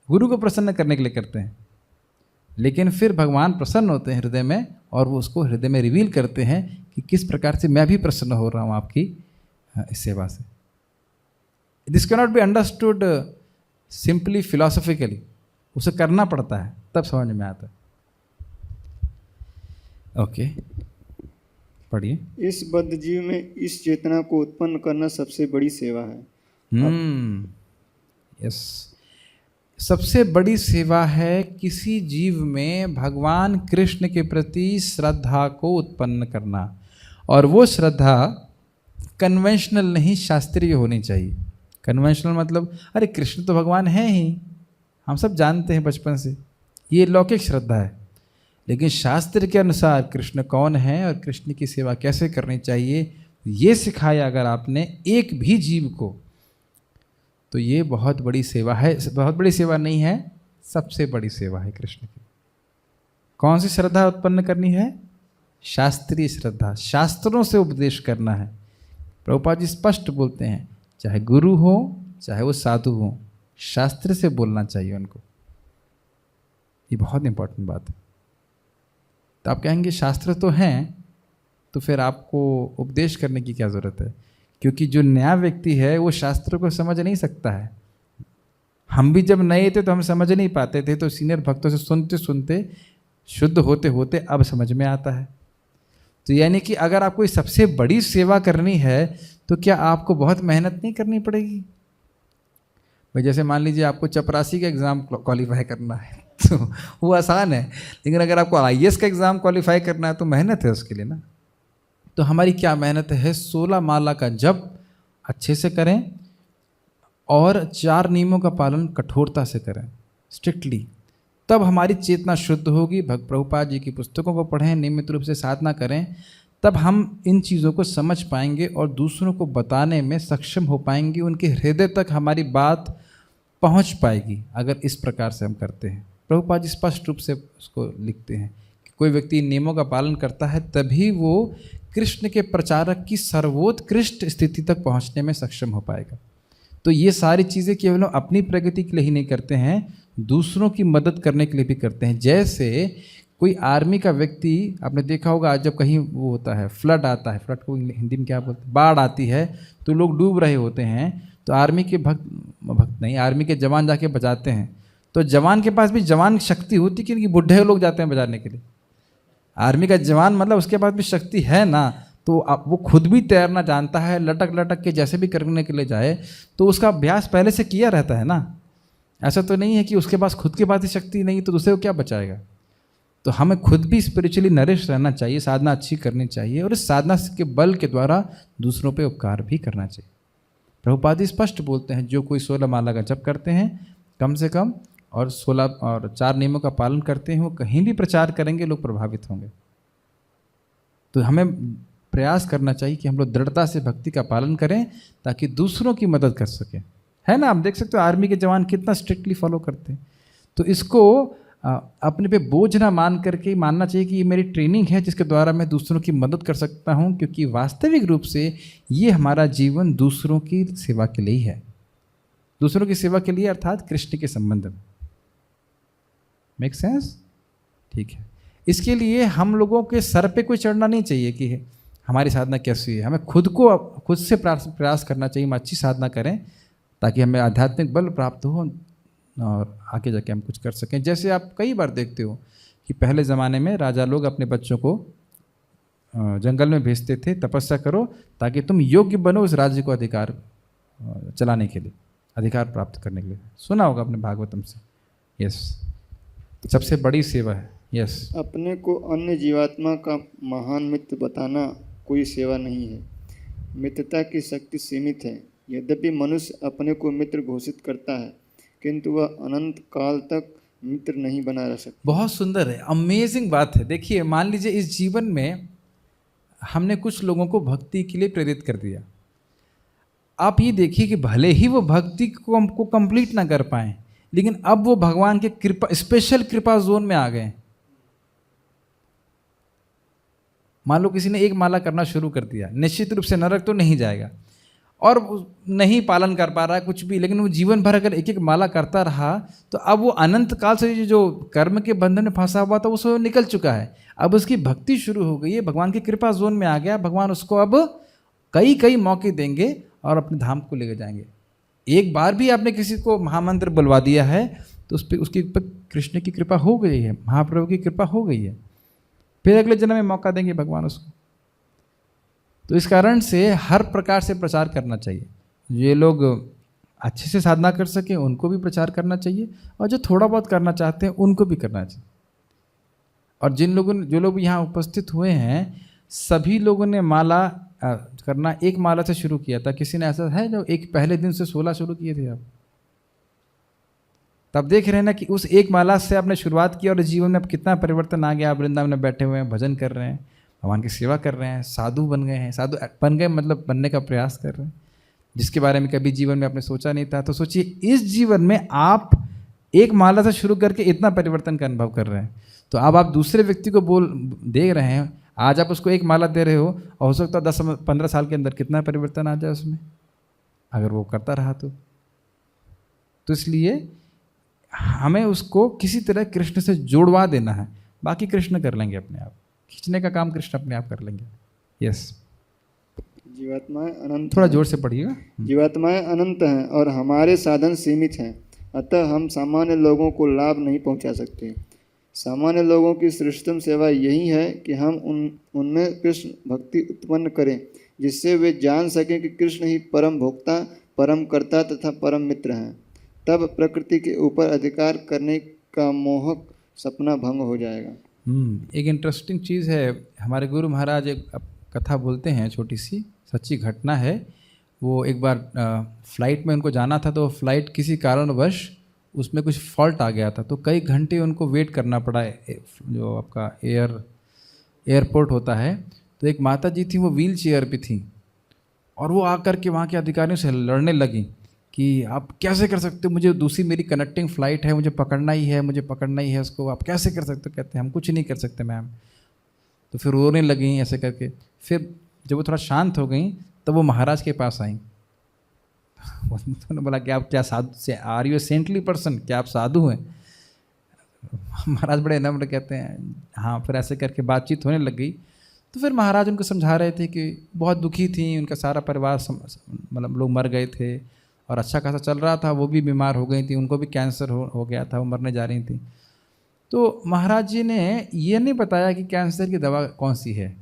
गुरु को प्रसन्न करने के लिए करते हैं, लेकिन फिर भगवान प्रसन्न होते हैं हृदय में, और वो उसको हृदय में रिवील करते हैं कि किस प्रकार से मैं भी प्रसन्न हो रहा हूँ आपकी इस सेवा से। This can not be understood simply philosophically, उसे करना पड़ता है तब समझ में आता है। ओके, पढ़िए। इस बद्ध जीव में इस चेतना को उत्पन्न करना सबसे बड़ी सेवा है। यस, सबसे बड़ी सेवा है किसी जीव में भगवान कृष्ण के प्रति श्रद्धा को उत्पन्न करना, और वो श्रद्धा कन्वेंशनल नहीं, शास्त्रीय होनी चाहिए। कन्वेंशनल मतलब अरे कृष्ण तो भगवान हैं ही, हम सब जानते हैं बचपन से, ये लौकिक श्रद्धा है। लेकिन शास्त्र के अनुसार कृष्ण कौन है और कृष्ण की सेवा कैसे करनी चाहिए, ये सिखाया अगर आपने एक भी जीव को, तो ये बहुत बड़ी सेवा है। बहुत बड़ी सेवा नहीं है, सबसे बड़ी सेवा है कृष्ण की। कौन सी श्रद्धा उत्पन्न करनी है? शास्त्रीय श्रद्धा, शास्त्रों से उपदेश करना है। प्रभुपाद जी स्पष्ट बोलते हैं, चाहे गुरु हो चाहे वो साधु हो, शास्त्र से बोलना चाहिए उनको। ये बहुत इंपॉर्टेंट बात है। तो आप कहेंगे शास्त्र तो हैं, तो फिर आपको उपदेश करने की क्या ज़रूरत है? क्योंकि जो नया व्यक्ति है वो शास्त्र को समझ नहीं सकता है। हम भी जब नए थे तो हम समझ नहीं पाते थे, तो सीनियर भक्तों से सुनते सुनते शुद्ध होते होते अब समझ में आता है। तो यानी कि अगर आपको सबसे बड़ी सेवा करनी है तो क्या आपको बहुत मेहनत नहीं करनी पड़ेगी? भाई जैसे मान लीजिए आपको चपरासी का एग्ज़ाम क्वालिफाई करना है तो वो आसान है, लेकिन अगर आपको IAS का एग्ज़ाम क्वालिफाई करना है तो मेहनत है उसके लिए ना। तो हमारी क्या मेहनत है? 16 माला का जप अच्छे से करें और 4 नियमों का पालन कठोरता से करें, स्ट्रिक्टली, तब हमारी चेतना शुद्ध होगी। भक्त प्रभुपाद जी की पुस्तकों को पढ़ें, नियमित रूप से साधना करें, तब हम इन चीज़ों को समझ पाएंगे और दूसरों को बताने में सक्षम हो पाएंगे। उनके हृदय तक हमारी बात पहुंच पाएगी अगर इस प्रकार से हम करते हैं। प्रभुपाद जी स्पष्ट रूप से उसको लिखते हैं कि कोई व्यक्ति नियमों का पालन करता है तभी वो कृष्ण के प्रचारक की सर्वोत्कृष्ट स्थिति तक पहुंचने में सक्षम हो पाएगा। तो ये सारी चीज़ें केवल अपनी प्रगति के लिए ही नहीं करते हैं, दूसरों की मदद करने के लिए भी करते हैं। जैसे कोई आर्मी का व्यक्ति, आपने देखा होगा जब कहीं वो होता है, फ्लड आता है, फ्लड को हिंदी में क्या बोलते हैं, बाढ़ आती है, तो लोग डूब रहे होते हैं, तो आर्मी के आर्मी के जवान जाके बचाते हैं। तो जवान के पास भी जवान शक्ति होती कि बुढ़े लोग जाते हैं बचाने के लिए। आर्मी का जवान मतलब उसके पास भी शक्ति है ना, तो अब वो खुद भी तैरना जानता है, लटक लटक के जैसे भी करने के लिए जाए, तो उसका अभ्यास पहले से किया रहता है ना। ऐसा तो नहीं है कि उसके पास खुद के पास ही शक्ति नहीं तो दूसरे को क्या बचाएगा। तो हमें खुद भी स्पिरिचुअली नरिश रहना चाहिए, साधना अच्छी करनी चाहिए, और इस साधना के बल के द्वारा दूसरों पे उपकार भी करना चाहिए। प्रभुपाद जी स्पष्ट बोलते हैं, जो कोई 16 माला का जप करते हैं कम से कम, और 16 और 4 नियमों का पालन करते हैं, वो कहीं भी प्रचार करेंगे लोग प्रभावित होंगे। तो हमें प्रयास करना चाहिए कि हम लोग दृढ़ता से भक्ति का पालन करें ताकि दूसरों की मदद कर सकें, है ना। आप देख सकते हो आर्मी के जवान कितना स्ट्रिक्टली फॉलो करते हैं। तो इसको अपने पे बोझ ना मान करके मानना चाहिए कि ये मेरी ट्रेनिंग है जिसके द्वारा मैं दूसरों की मदद कर सकता हूँ, क्योंकि वास्तविक रूप से ये हमारा जीवन दूसरों की सेवा के लिए ही है। दूसरों की सेवा के लिए, अर्थात कृष्ण के संबंध में। Make sense? ठीक है। इसके लिए हम लोगों के सर पे कोई चढ़ना नहीं चाहिए कि हमारी साधना कैसी है। हमें खुद से प्रयास करना चाहिए, हम अच्छी साधना करें ताकि हमें आध्यात्मिक बल प्राप्त हो और आगे जाके हम कुछ कर सकें। जैसे आप कई बार देखते हो कि पहले ज़माने में राजा लोग अपने बच्चों को जंगल में भेजते थे, तपस्या करो ताकि तुम योग्य बनो उस राज्य को अधिकार चलाने के लिए, अधिकार प्राप्त करने के लिए। सुना होगा अपने भागवतम से। यस, सबसे बड़ी सेवा है। यस, अपने को अन्य जीवात्मा का महान मित्र बताना कोई सेवा नहीं है। मित्रता की शक्ति सीमित है। यद्यपि मनुष्य अपने को मित्र घोषित करता है, किंतु वह अनंत काल तक मित्र नहीं बना रह सकता। बहुत सुंदर है, अमेजिंग बात है। देखिए, मान लीजिए इस जीवन में हमने कुछ लोगों को भक्ति के लिए प्रेरित कर दिया। आप ये देखिए कि भले ही वो भक्ति को हमको कंप्लीट ना कर पाए, लेकिन अब वो भगवान के कृपा, स्पेशल कृपा जोन में आ गए। मान लो किसी ने एक माला करना शुरू कर दिया, निश्चित रूप से नरक तो नहीं जाएगा और नहीं पालन कर पा रहा है कुछ भी, लेकिन वो जीवन भर अगर एक एक माला करता रहा तो अब वो अनंत काल से जो कर्म के बंधन में फंसा हुआ था वो निकल चुका है। अब उसकी भक्ति शुरू हो गई है, भगवान की कृपा जोन में आ गया। भगवान उसको अब कई कई मौके देंगे और अपने धाम को लेके जाएंगे। एक बार भी आपने किसी को महामंत्र बुलवा दिया है तो उस पर उसकी कृष्ण की कृपा हो गई है, महाप्रभु की कृपा हो गई है, फिर अगले जन्म में मौका देंगे भगवान उसको। तो इस कारण से हर प्रकार से प्रचार करना चाहिए। ये लोग अच्छे से साधना कर सकें उनको भी प्रचार करना चाहिए, और जो थोड़ा बहुत करना चाहते हैं उनको भी करना चाहिए। और जो लोग यहाँ उपस्थित हुए हैं, सभी लोगों ने माला करना एक माला से शुरू किया था। किसी ने ऐसा है जो एक पहले दिन से 16 शुरू किए थे? आप तब देख रहे हैं ना कि उस एक माला से आपने शुरुआत की और जीवन में अब कितना परिवर्तन आ गया। आप वृंदावन में बैठे हुए हैं, भजन कर रहे हैं, भगवान की सेवा कर रहे हैं, साधु बन गए हैं। साधु बन गए मतलब बनने का प्रयास कर रहे हैं, जिसके बारे में कभी जीवन में आपने सोचा नहीं था। तो सोचिए, इस जीवन में आप एक माला से शुरू करके इतना परिवर्तन का अनुभव कर रहे हैं। तो अब आप दूसरे व्यक्ति को दे रहे हैं, आज आप उसको एक माला दे रहे हो और हो सकता है 10-15 साल के अंदर कितना परिवर्तन आ जाए उसमें, अगर वो करता रहा तो इसलिए हमें उसको किसी तरह कृष्ण से जोड़वा देना है। बाकी कृष्ण कर लेंगे अपने आप, खींचने का काम कृष्ण अपने आप कर लेंगे। यस, जीवात्माएं अनंत, थोड़ा जोर से पढ़िएगा। जीवात्माएं अनंत हैं और हमारे साधन सीमित हैं, अतः हम सामान्य लोगों को लाभ नहीं पहुंचा सकते। सामान्य लोगों की श्रेष्ठतम सेवा यही है कि हम उनमें कृष्ण भक्ति उत्पन्न करें, जिससे वे जान सकें कि कृष्ण ही परम भोक्ता, परम कर्ता तथा परम मित्र हैं। तब प्रकृति के ऊपर अधिकार करने का मोहक सपना भंग हो जाएगा। एक इंटरेस्टिंग चीज़ है, हमारे गुरु महाराज एक कथा बोलते हैं, छोटी सी सच्ची घटना है। वो एक बार फ्लाइट में उनको जाना था, तो फ्लाइट किसी कारणवश उसमें कुछ फॉल्ट आ गया था, तो कई घंटे उनको वेट करना पड़ा। जो आपका एयरपोर्ट होता है, तो एक माता जी थी, वो व्हील चेयर पर थी और वो आकर के वहाँ के अधिकारियों से लड़ने लगी कि आप कैसे कर सकते हो, मुझे दूसरी मेरी कनेक्टिंग फ़्लाइट है, मुझे पकड़ना ही है उसको, आप कैसे कर सकते हो? कहते हैं हम कुछ नहीं कर सकते मैम। तो फिर रोने लगी ऐसे करके। फिर जब वो थोड़ा शांत हो गई तब वो महाराज के पास आई। उन्होंने बोला कि आप क्या साधु से, आर यू सेंटली पर्सन, क्या आप साधु हैं? महाराज बड़े नम्र कहते हैं हाँ। फिर ऐसे करके बातचीत होने लग गई। तो फिर महाराज उनको समझा रहे थे कि बहुत दुखी थी, उनका सारा परिवार मतलब लोग मर गए थे और अच्छा खासा चल रहा था, वो भी बीमार हो गई थी, उनको भी कैंसर हो गया था, वो मरने जा रही थी। तो महाराज जी ने ये नहीं बताया कि कैंसर की दवा कौन सी है,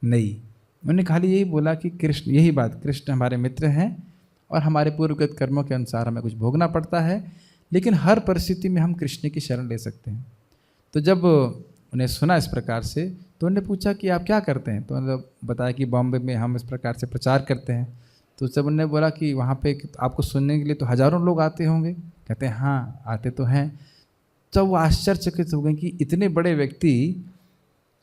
नहीं, उन्होंने खाली यही बोला कि कृष्ण, यही बात, कृष्ण हमारे मित्र हैं और हमारे पूर्वगत कर्मों के अनुसार हमें कुछ भोगना पड़ता है, लेकिन हर परिस्थिति में हम कृष्ण की शरण ले सकते हैं। तो जब उन्हें सुना इस प्रकार से तो उन्होंने पूछा कि आप क्या करते हैं? तो उन्होंने बताया कि बॉम्बे में हम इस प्रकार से प्रचार करते हैं। तो जब उन्होंने बोला कि वहाँ पे आपको सुनने के लिए तो हज़ारों लोग आते होंगे, कहते हैं हाँ आते तो हैं। तो वो आश्चर्यचकित हो गए कि इतने बड़े व्यक्ति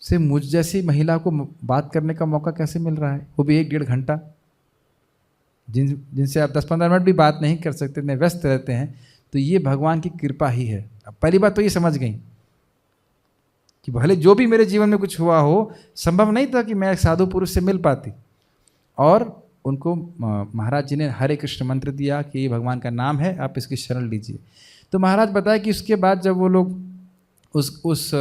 से मुझ जैसी महिला को बात करने का मौका कैसे मिल रहा है, वो भी 1-1.5 घंटा, जिनसे आप 10-15 मिनट भी बात नहीं कर सकते, इतने व्यस्त रहते हैं। तो ये भगवान की कृपा ही है। अब पहली बात तो ये समझ गई कि भले जो भी मेरे जीवन में कुछ हुआ हो, संभव नहीं था कि मैं एक साधु पुरुष से मिल पाती, और उनको महाराज जी ने हरे कृष्ण मंत्र दिया कि ये भगवान का नाम है, आप इसकी शरण लीजिए। तो महाराज बताया कि उसके बाद जब वो लोग उस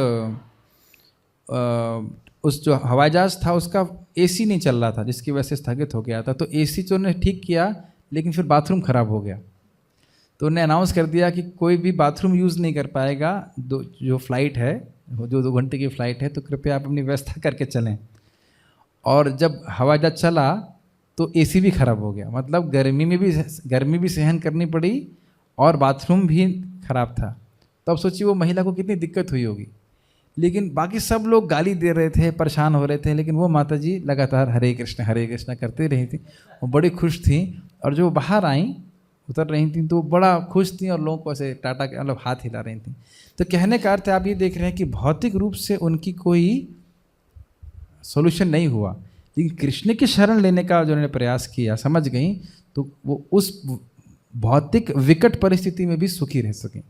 जो हवाई जहाज था उसका एसी नहीं चल रहा था, जिसकी वजह से स्थगित हो गया था। तो एसी तो उन्होंने ठीक किया, लेकिन फिर बाथरूम ख़राब हो गया। तो उन्होंने अनाउंस कर दिया कि कोई भी बाथरूम यूज़ नहीं कर पाएगा, जो फ़्लाइट है, जो 2 घंटे की फ़्लाइट है, तो कृपया आप अपनी व्यवस्था करके चलें। और जब हवाई जहाज चला तो एसी भी ख़राब हो गया, मतलब गर्मी भी सहन करनी पड़ी और बाथरूम भी ख़राब था। तो अब सोचिए वो महिला को कितनी दिक्कत हुई होगी। लेकिन बाकी सब लोग गाली दे रहे थे, परेशान हो रहे थे, लेकिन वो माता जी लगातार हरे कृष्णा करते रही थी। वो बड़ी खुश थी, और जो बाहर आई उतर रही थी तो बड़ा खुश थी और लोगों को ऐसे टाटा के मतलब हाथ हिला रही थी। तो कहने का अर्थ है, आप ये देख रहे हैं कि भौतिक रूप से उनकी कोई सॉल्यूशन नहीं हुआ, लेकिन कृष्ण की शरण लेने का जो उन्होंने प्रयास किया, समझ गई, तो वो उस भौतिक विकट परिस्थिति में भी सुखी रह सकें।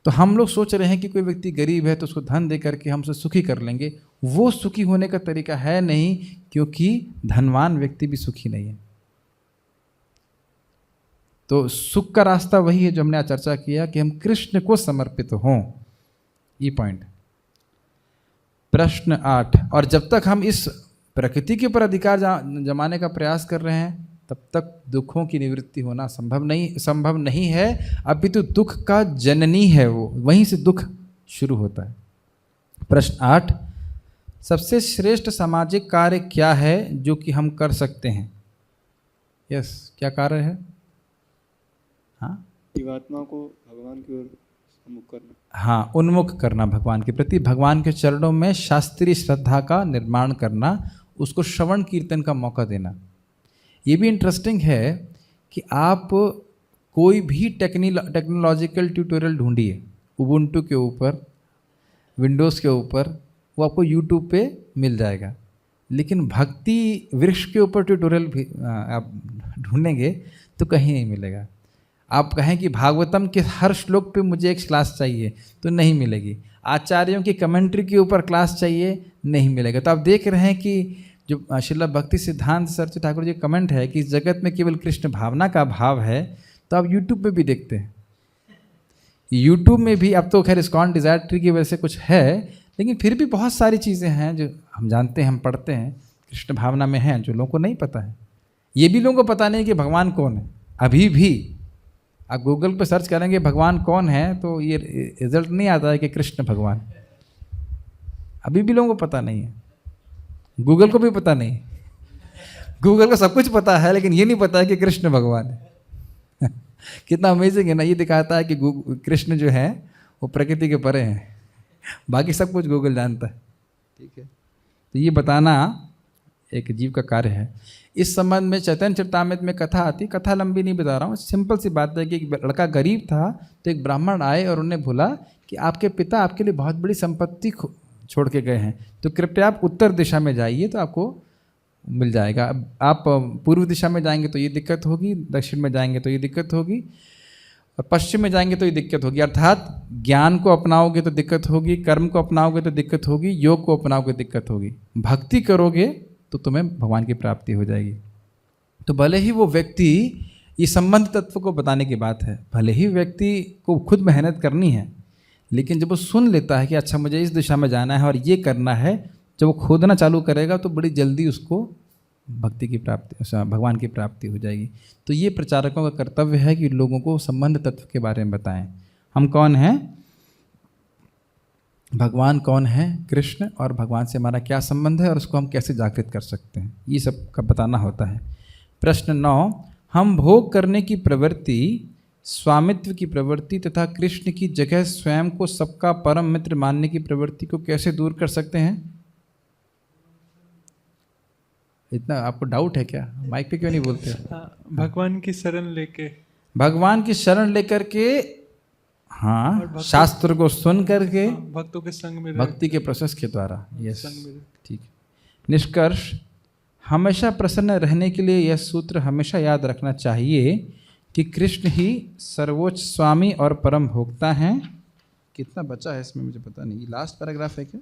तो हम लोग सोच रहे हैं कि कोई व्यक्ति गरीब है तो उसको धन दे करके हम उसे सुखी कर लेंगे, वो सुखी होने का तरीका है नहीं, क्योंकि धनवान व्यक्ति भी सुखी नहीं है। तो सुख का रास्ता वही है जो हमने आज चर्चा किया, कि हम कृष्ण को समर्पित हों। ये पॉइंट। प्रश्न 8, और जब तक हम इस प्रकृति के ऊपर अधिकार जमाने का प्रयास कर रहे हैं, तब तक दुखों की निवृत्ति होना संभव नहीं है। अपितु दुख का जननी है वो, वहीं से दुख शुरू होता है। प्रश्न 8, सबसे श्रेष्ठ सामाजिक कार्य क्या है जो कि हम कर सकते हैं? यस, क्या कार्य है? हाँ, जीवात्मा को भगवान की ओर उन्मुख करना। हाँ, उन्मुख करना भगवान के प्रति, भगवान के चरणों में शास्त्रीय श्रद्धा का निर्माण करना, उसको श्रवण कीर्तन का मौका देना। ये भी इंटरेस्टिंग है कि आप कोई भी टेक्नोलॉजिकल ट्यूटोरियल ढूंढिए, उबुंटू के ऊपर, विंडोज़ के ऊपर, वो आपको यूट्यूब पे मिल जाएगा। लेकिन भक्ति वृक्ष के ऊपर ट्यूटोरियल भी आप ढूंढेंगे तो कहीं नहीं मिलेगा। आप कहें कि भागवतम के हर श्लोक पे मुझे एक क्लास चाहिए, तो नहीं मिलेगी। आचार्यों की कमेंट्री के ऊपर क्लास चाहिए, नहीं मिलेगा। तो आप देख रहे हैं कि जो श्रील भक्ति सिद्धांत सरस्वती ठाकुर जी कमेंट है कि इस जगत में केवल कृष्ण भावना का भाव है, तो आप यूट्यूब पे भी देखते हैं। यूट्यूब में भी अब तो खैर इस्कॉन डिज़ायर ट्री की वजह से कुछ है, लेकिन फिर भी बहुत सारी चीज़ें हैं जो हम जानते हैं, हम पढ़ते हैं, कृष्ण भावना में हैं, जो लोगों को नहीं पता है। ये भी लोगों को पता नहीं कि भगवान कौन है। अभी भी आप गूगल पे सर्च करेंगे भगवान कौन है, तो ये रिजल्ट नहीं आता है कि कृष्ण भगवान। अभी भी लोगों को पता नहीं है, गूगल को भी पता नहीं। गूगल को सब कुछ पता है, लेकिन ये नहीं पता है कि कृष्ण भगवान है। कितना अमेजिंग है ना। ये दिखाता है कि कृष्ण जो है वो प्रकृति के परे हैं, बाकी सब कुछ गूगल जानता है। ठीक है, तो ये बताना एक जीव का कार्य है। इस संबंध में चैतन्य चरितामृत में कथा आती, कथा लंबी नहीं बता रहा हूँ, सिंपल सी बात है कि एक लड़का गरीब था, तो एक ब्राह्मण आए और उन्हें बोला कि आपके पिता आपके लिए बहुत बड़ी संपत्ति छोड़ के गए हैं, तो कृपया आप उत्तर दिशा में जाइए तो आपको मिल जाएगा। आप पूर्व दिशा में जाएंगे तो ये दिक्कत होगी, दक्षिण में जाएंगे तो ये दिक्कत होगी, और पश्चिम में जाएंगे तो ये दिक्कत होगी। अर्थात ज्ञान को अपनाओगे तो दिक्कत होगी, कर्म को अपनाओगे तो दिक्कत होगी, योग को अपनाओगे दिक्कत होगी, भक्ति करोगे तो तुम्हें भगवान की प्राप्ति हो जाएगी। तो भले ही वो व्यक्ति, ये संबंध तत्व को बताने की बात है, भले ही व्यक्ति को खुद मेहनत करनी है, लेकिन जब वो सुन लेता है कि अच्छा मुझे इस दिशा में जाना है और ये करना है, जब वो खोदना चालू करेगा तो बड़ी जल्दी उसको भक्ति की प्राप्ति, भगवान की प्राप्ति हो जाएगी। तो ये प्रचारकों का कर्तव्य है कि लोगों को संबंध तत्व के बारे में बताएं। हम कौन हैं, भगवान कौन है, कृष्ण, और भगवान से हमारा क्या संबंध है और उसको हम कैसे जागृत कर सकते हैं, ये सब का बताना होता है। प्रश्न 9, हम भोग करने की प्रवृत्ति, स्वामित्व की प्रवृत्ति तथा कृष्ण की जगह स्वयं को सबका परम मित्र मानने की प्रवृत्ति को कैसे दूर कर सकते हैं? इतना आपको डाउट है क्या? माइक पे क्यों नहीं बोलते? भगवान की शरण लेके, भगवान की शरण लेकर के, हाँ, शास्त्र को सुन करके, भक्तों के संग में, भक्ति के प्रोसेस के द्वारा। यस, संग में। ठीक है। निष्कर्ष, हमेशा प्रसन्न रहने के लिए यह सूत्र हमेशा याद रखना चाहिए कि कृष्ण ही सर्वोच्च स्वामी और परम भोक्ता हैं। कितना बचा है इसमें मुझे पता नहीं, लास्ट पैराग्राफ है क्या?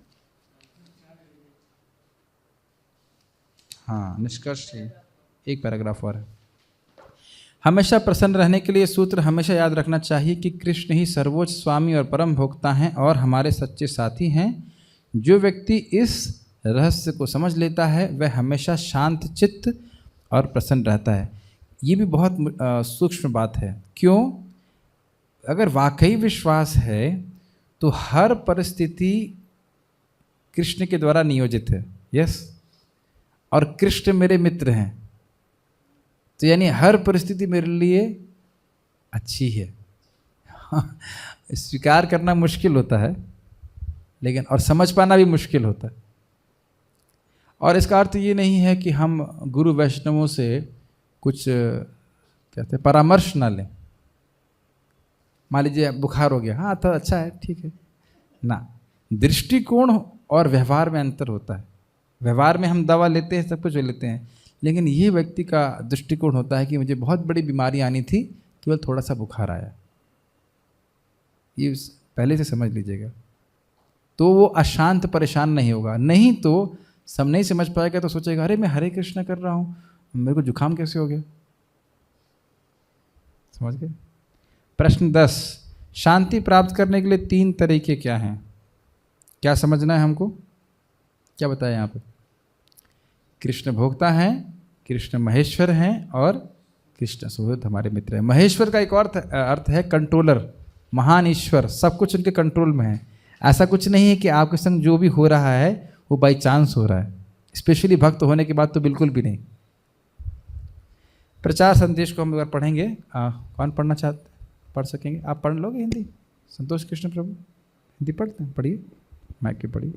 हाँ, निष्कर्ष है। एक पैराग्राफ और है। हमेशा प्रसन्न रहने के लिए सूत्र हमेशा याद रखना चाहिए कि कृष्ण ही सर्वोच्च स्वामी और परम भोक्ता हैं और हमारे सच्चे साथी हैं। जो व्यक्ति इस रहस्य को समझ लेता है वह हमेशा शांत चित्त और प्रसन्न रहता है। ये भी बहुत सूक्ष्म बात है। क्यों? अगर वाकई विश्वास है तो हर परिस्थिति कृष्ण के द्वारा नियोजित है। यस, और कृष्ण मेरे मित्र हैं, तो यानी हर परिस्थिति मेरे लिए अच्छी है। स्वीकार करना मुश्किल होता है, लेकिन और समझ पाना भी मुश्किल होता है। और इसका अर्थ ये नहीं है कि हम गुरु वैष्णवों से कुछ कहते हैं परामर्श ना लें। मान लीजिए बुखार हो गया, हाँ तो अच्छा है, ठीक है ना। दृष्टिकोण और व्यवहार में अंतर होता है। व्यवहार में हम दवा लेते हैं, सब कुछ लेते हैं, लेकिन ये व्यक्ति का दृष्टिकोण होता है कि मुझे बहुत बड़ी बीमारी आनी थी, केवल थोड़ा सा बुखार आया। ये पहले से समझ लीजिएगा, तो वो अशांत परेशान नहीं होगा। नहीं तो सब नहीं समझ पाएगा तो सोचेगा अरे मैं हरे कृष्ण कर रहा हूँ, मेरे को जुकाम कैसे हो गया। समझ गए? प्रश्न 10, शांति प्राप्त करने के लिए 3 तरीके क्या हैं? क्या समझना है हमको? क्या बताया यहाँ पे? कृष्ण भोक्ता हैं, कृष्ण महेश्वर हैं और कृष्ण सुहृद हमारे मित्र हैं। महेश्वर का एक और अर्थ है कंट्रोलर, महान ईश्वर, सब कुछ उनके कंट्रोल में है। ऐसा कुछ नहीं है कि आपके संग जो भी हो रहा है वो बाई चांस हो रहा है। स्पेशली भक्त होने के बाद तो बिल्कुल भी नहीं। प्रचार संदेश को हम एक बार पढ़ेंगे। कौन पढ़ना चाहते, पढ़ सकेंगे? आप पढ़ लोगे हिंदी? संतोष कृष्ण प्रभु हिंदी पढ़ते हैं, पढ़िए, माइक पे पढ़िए।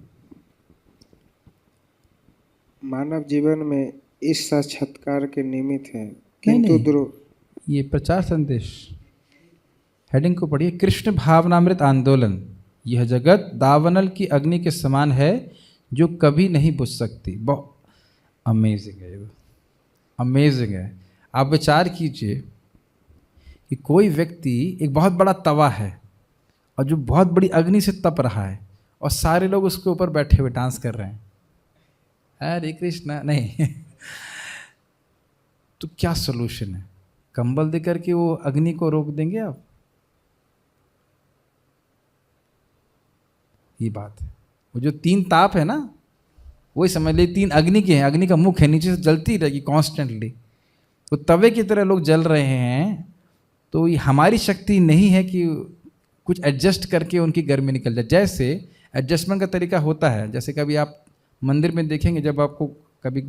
मानव जीवन में इस साक्षात्कार के निमित्त है, नहीं, किंतु ये प्रचार संदेश हेडिंग को पढ़िए। कृष्ण भावनामृत आंदोलन, यह जगत दावानल की अग्नि के समान है जो कभी नहीं बुझ सकती। बहुत अमेजिंग है, ये अमेजिंग है। आप विचार कीजिए कि कोई व्यक्ति एक बहुत बड़ा तवा है और जो बहुत बड़ी अग्नि से तप रहा है और सारे लोग उसके ऊपर बैठे हुए डांस कर रहे हैं, हरे कृष्णा नहीं। तो क्या सोल्यूशन है? कंबल दे करके वो अग्नि को रोक देंगे आप? ये बात है। वो जो 3 ताप है ना, वही समझ लीजिए 3 अग्नि के हैं। अग्नि का मुख है, नीचे से जलती रहेगी कॉन्स्टेंटली। तो तवे की तरह लोग जल रहे हैं। तो ये हमारी शक्ति नहीं है कि कुछ एडजस्ट करके उनकी गर्मी निकल जाए। जैसे एडजस्टमेंट का तरीका होता है, जैसे कभी आप मंदिर में देखेंगे, जब आपको कभी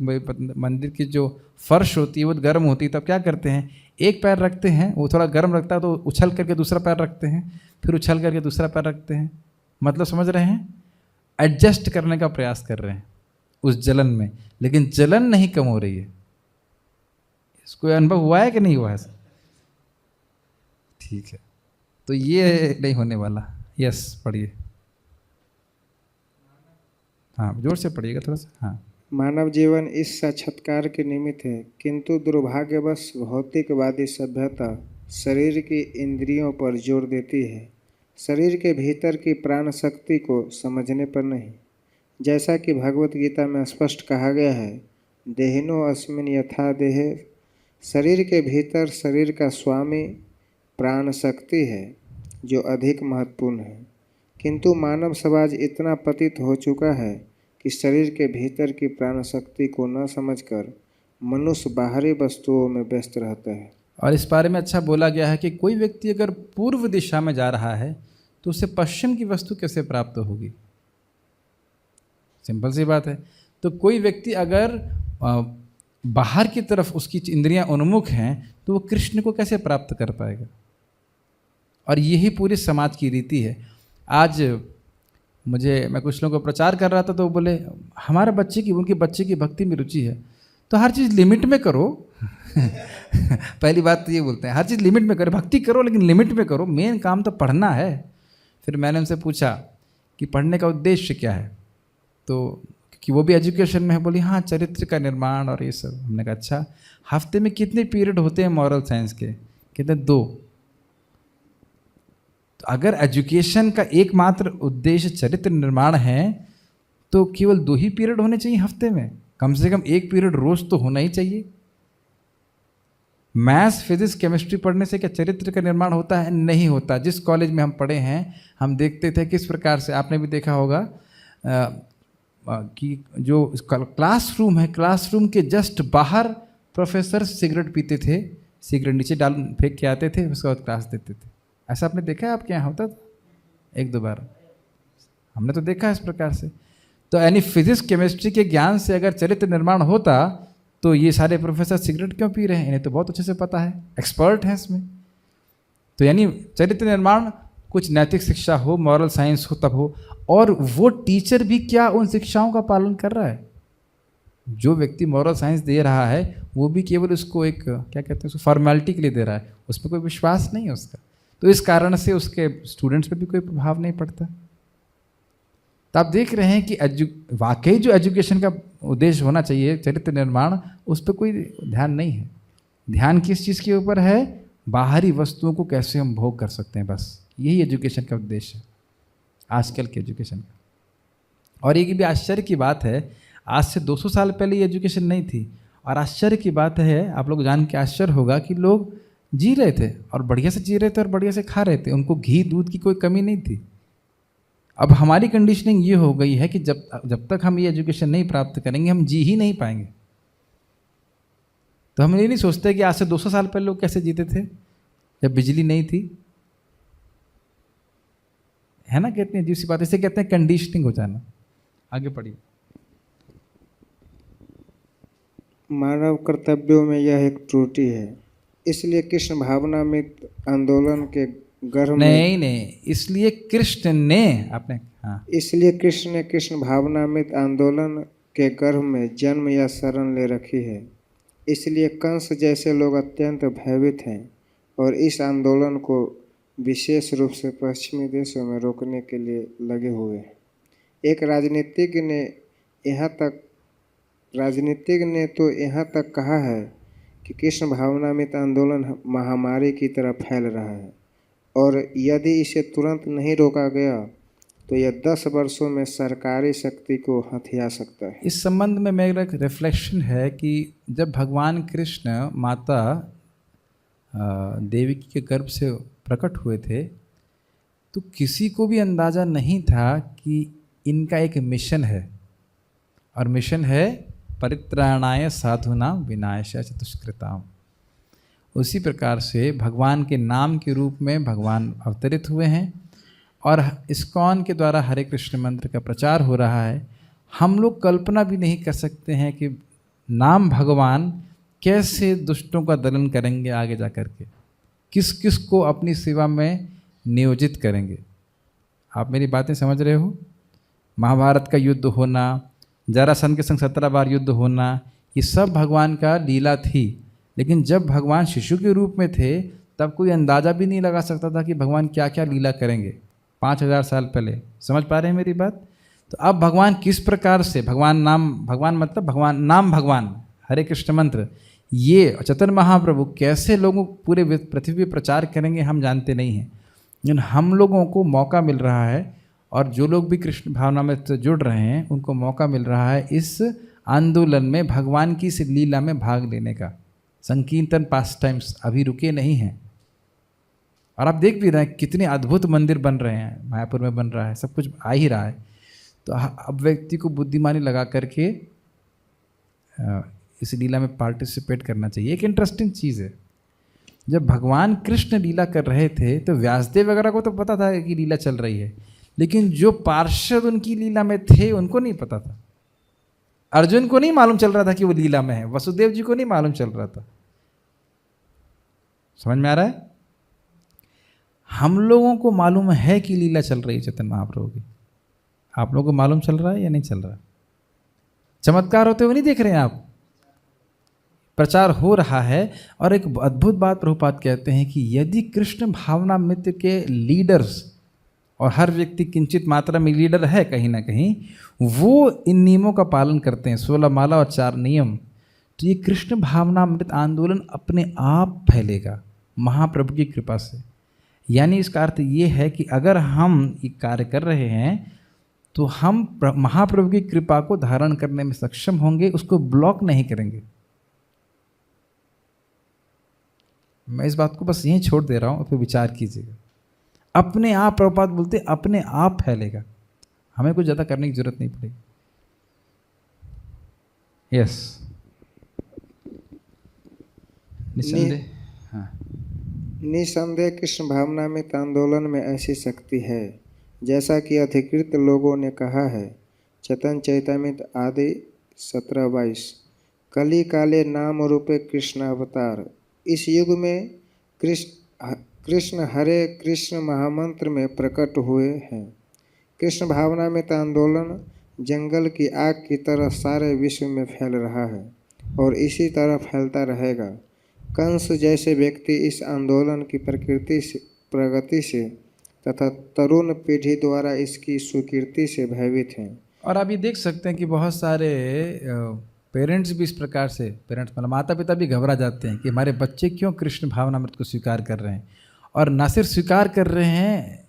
मंदिर की जो फर्श होती है वो गर्म होती है, तब क्या करते हैं, एक पैर रखते हैं, वो थोड़ा गर्म रखता है तो उछल करके दूसरा पैर रखते हैं, फिर उछल करके दूसरा पैर रखते हैं। मतलब समझ रहे हैं? एडजस्ट करने का प्रयास कर रहे हैं उस जलन में, लेकिन जलन नहीं कम हो रही है। इसको अनुभव हुआ है कि नहीं हुआ है? ठीक है, तो ये नहीं होने वाला। यस, पढ़िए। हाँ, जोर से पढ़िएगा थोड़ा सा। हाँ। मानव जीवन इस साक्षात्कार के निमित्त है, किंतु दुर्भाग्यवश भौतिकवादी सभ्यता शरीर की इंद्रियों पर जोर देती है, शरीर के भीतर की प्राण शक्ति को समझने पर नहीं। जैसा कि भगवत गीता में स्पष्ट कहा गया है, देहिनो अस्मिन यथा देहे, शरीर के भीतर शरीर का स्वामी प्राण शक्ति है जो अधिक महत्वपूर्ण है। किंतु मानव समाज इतना पतित हो चुका है कि शरीर के भीतर की प्राण शक्ति को न समझकर मनुष्य बाहरी वस्तुओं में व्यस्त रहता है। और इस बारे में अच्छा बोला गया है कि कोई व्यक्ति अगर पूर्व दिशा में जा रहा है तो उसे पश्चिम की वस्तु कैसे प्राप्त होगी? सिंपल सी बात है। तो कोई व्यक्ति अगर बाहर की तरफ उसकी इंद्रियां उन्मुख हैं तो वो कृष्ण को कैसे प्राप्त कर पाएगा? और यही पूरे समाज की रीति है। आज मैं कुछ लोगों को प्रचार कर रहा था तो वो बोले हमारे उनके बच्चे की भक्ति में रुचि है, तो हर चीज़ लिमिट में करो। पहली बात तो ये बोलते हैं, हर चीज़ लिमिट में करो, भक्ति करो लेकिन लिमिट में करो, मेन काम तो पढ़ना है। फिर मैंने उनसे पूछा कि पढ़ने का उद्देश्य क्या है, तो कि वो भी एजुकेशन में है। बोली हाँ, चरित्र का निर्माण और ये सब। हमने कहा अच्छा, हफ्ते में कितने पीरियड होते हैं मॉरल साइंस के? कितने? 2। तो अगर एजुकेशन का एकमात्र उद्देश्य चरित्र निर्माण है तो केवल 2 ही पीरियड होने चाहिए हफ्ते में। कम से कम 1 पीरियड रोज तो होना ही चाहिए। मैथ्स फिजिक्स केमिस्ट्री पढ़ने से क्या चरित्र का निर्माण होता है? नहीं होता। जिस कॉलेज में हम पढ़े हैं हम देखते थे किस प्रकार से, आपने भी देखा होगा कि जो क्लासरूम है, क्लासरूम के जस्ट बाहर प्रोफेसर सिगरेट पीते थे, सिगरेट नीचे डाल फेंक के आते थे, उसके बाद क्लास देते थे। ऐसा आपने देखा है? आपके यहाँ होता था? एक दो बार हमने तो देखा है इस प्रकार से। तो यानी फिजिक्स केमिस्ट्री के ज्ञान से अगर चरित्र निर्माण होता तो ये सारे प्रोफेसर सिगरेट क्यों पी रहे हैं? इन्हें तो बहुत अच्छे से पता है, एक्सपर्ट हैं इसमें। तो यानी चरित्र निर्माण कुछ नैतिक शिक्षा हो, मॉरल साइंस हो तब हो। और वो टीचर भी क्या उन शिक्षाओं का पालन कर रहा है? जो व्यक्ति मॉरल साइंस दे रहा है वो भी केवल उसको एक क्या कहते हैं, उसको फॉर्मेलिटी के लिए दे रहा है, उसमें कोई विश्वास नहीं है उसका। तो इस कारण से उसके स्टूडेंट्स पर भी कोई प्रभाव नहीं पड़ता। तो आप देख रहे हैं कि वाकई जो एजुकेशन का उद्देश्य होना चाहिए, चरित्र निर्माण, उस पर कोई ध्यान नहीं है। ध्यान किस चीज़ के ऊपर है? बाहरी वस्तुओं को कैसे हम भोग कर सकते हैं, बस यही एजुकेशन का उद्देश्य है आजकल के एजुकेशन का। और एक भी आश्चर्य की बात है, आज से 200 साल पहले ये एजुकेशन नहीं थी। और आश्चर्य की बात है, आप लोग जान के आश्चर्य होगा कि लोग जी रहे थे और बढ़िया से जी रहे थे और बढ़िया से खा रहे थे, उनको घी दूध की कोई कमी नहीं थी। अब हमारी कंडीशनिंग ये हो गई है कि जब तक हम ये एजुकेशन नहीं प्राप्त करेंगे हम जी ही नहीं पाएंगे। तो हम ये नहीं सोचते कि आज से 200 साल पहले लोग कैसे जीते थे जब बिजली नहीं थी, है ना? कहते हैं अजीब सी बात, इसे कहते हैं कंडीशनिंग हो जाना। आगे पढ़िए। मानव कर्तव्यों में यह एक त्रुटि है, इसलिए कृष्ण भावनामृत आंदोलन के गर्भ में नहीं, इसलिए कृष्ण ने आपने हाँ, इसलिए कृष्ण ने कृष्ण भावनामृत आंदोलन के गर्भ में जन्म या शरण ले रखी है। इसलिए कंस जैसे लोग अत्यंत भयभीत हैं और इस आंदोलन को विशेष रूप से पश्चिमी देशों में रोकने के लिए लगे हुए हैं। एक राजनीतिज्ञ ने तो यहाँ तक कहा है कि कृष्ण भावनामृत आंदोलन महामारी की तरह फैल रहा है और यदि इसे तुरंत नहीं रोका गया तो यह 10 वर्षों में सरकारी शक्ति को हथिया सकता है। इस संबंध में मेरा एक रिफ्लेक्शन है कि जब भगवान कृष्ण माता देवकी के गर्भ से प्रकट हुए थे तो किसी को भी अंदाज़ा नहीं था कि इनका एक मिशन है, और मिशन है परित्राणाय साधूनां विनाशाय च दुष्कृताम्। उसी प्रकार से भगवान के नाम के रूप में भगवान अवतरित हुए हैं और इस्कॉन के द्वारा हरे कृष्ण मंत्र का प्रचार हो रहा है। हम लोग कल्पना भी नहीं कर सकते हैं कि नाम भगवान कैसे दुष्टों का दलन करेंगे, आगे जा कर के किस किस को अपनी सेवा में नियोजित करेंगे। आप मेरी बातें समझ रहे हो? महाभारत का युद्ध होना, जरासंध के संग 17 बार युद्ध होना, ये सब भगवान का लीला थी। लेकिन जब भगवान शिशु के रूप में थे तब कोई अंदाज़ा भी नहीं लगा सकता था कि भगवान क्या क्या लीला करेंगे 5000 साल पहले। समझ पा रहे हैं मेरी बात? तो अब भगवान किस प्रकार से भगवान मतलब भगवान नाम, भगवान हरे कृष्ण मंत्र, ये चैतन्य महाप्रभु कैसे लोगों पूरे पृथ्वी पर प्रचार करेंगे हम जानते नहीं हैं। लेकिन हम लोगों को मौका मिल रहा है और जो लोग भी कृष्ण भावना में जुड़ रहे हैं उनको मौका मिल रहा है इस आंदोलन में भगवान की इस लीला में भाग लेने का। संकीर्तन पास टाइम्स अभी रुके नहीं हैं और आप देख भी रहे हैं कितने अद्भुत मंदिर बन रहे हैं, मायापुर में बन रहा है, सब कुछ आ ही रहा है। तो अब व्यक्ति को बुद्धिमानी लगा करके इस लीला में पार्टिसिपेट करना चाहिए। एक इंटरेस्टिंग चीज़ है, जब भगवान कृष्ण लीला कर रहे थे तो व्यासदेव वगैरह को तो पता था कि लीला चल रही है, लेकिन जो पार्षद उनकी लीला में थे उनको नहीं पता था। अर्जुन को नहीं मालूम चल रहा था कि वो लीला में है, वसुदेव जी को नहीं मालूम चल रहा था। समझ में आ रहा है? हम लोगों को मालूम है कि लीला चल रही है चैतन्य महाप्रभु की। आप लोगों को मालूम चल रहा है या नहीं चल रहा? चमत्कार होते हुए नहीं देख रहे हैं आप? प्रचार हो रहा है। और एक अद्भुत बात प्रभुपाद कहते हैं कि यदि कृष्ण भावनामृत के लीडर्स, और हर व्यक्ति किंचित मात्रा में लीडर है कहीं ना कहीं, वो इन नियमों का पालन करते हैं, 16 माला और 4 नियम, तो ये कृष्ण भावनामृत आंदोलन अपने आप फैलेगा महाप्रभु की कृपा से। यानी इसका अर्थ ये है कि अगर हम ये कार्य कर रहे हैं तो हम महाप्रभु की कृपा को धारण करने में सक्षम होंगे, उसको ब्लॉक नहीं करेंगे। मैं इस बात को बस यहीं छोड़ दे रहा हूँ, फिर विचार कीजिएगा। अपने आप प्रभुपाद बोलते अपने आप फैलेगा, हमें कुछ ज़्यादा करने की जरूरत नहीं पड़ेगी। यस, निसंदेह। हाँ, निसंदेह कृष्ण भावनामृत आंदोलन में ऐसी शक्ति है, जैसा कि अधिकृत लोगों ने कहा है। चैतन्य चैतामृत आदि 17:22। कली काले नाम रूपे कृष्ण अवतार। इस युग में कृष्ण हरे कृष्ण महामंत्र में प्रकट हुए हैं। कृष्ण भावनामृत आंदोलन जंगल की आग की तरह सारे विश्व में फैल रहा है और इसी तरह फैलता रहेगा। कंस जैसे व्यक्ति इस आंदोलन की प्रगति से तथा तरुण पीढ़ी द्वारा इसकी स्वीकृति से भयभीत हैं। और आप ये देख सकते हैं कि बहुत सारे पेरेंट्स भी इस प्रकार से, पेरेंट्स मतलब माता पिता भी घबरा जाते हैं कि हमारे बच्चे क्यों कृष्ण भावनामृत को स्वीकार कर रहे हैं। और ना सिर्फ स्वीकार कर रहे हैं,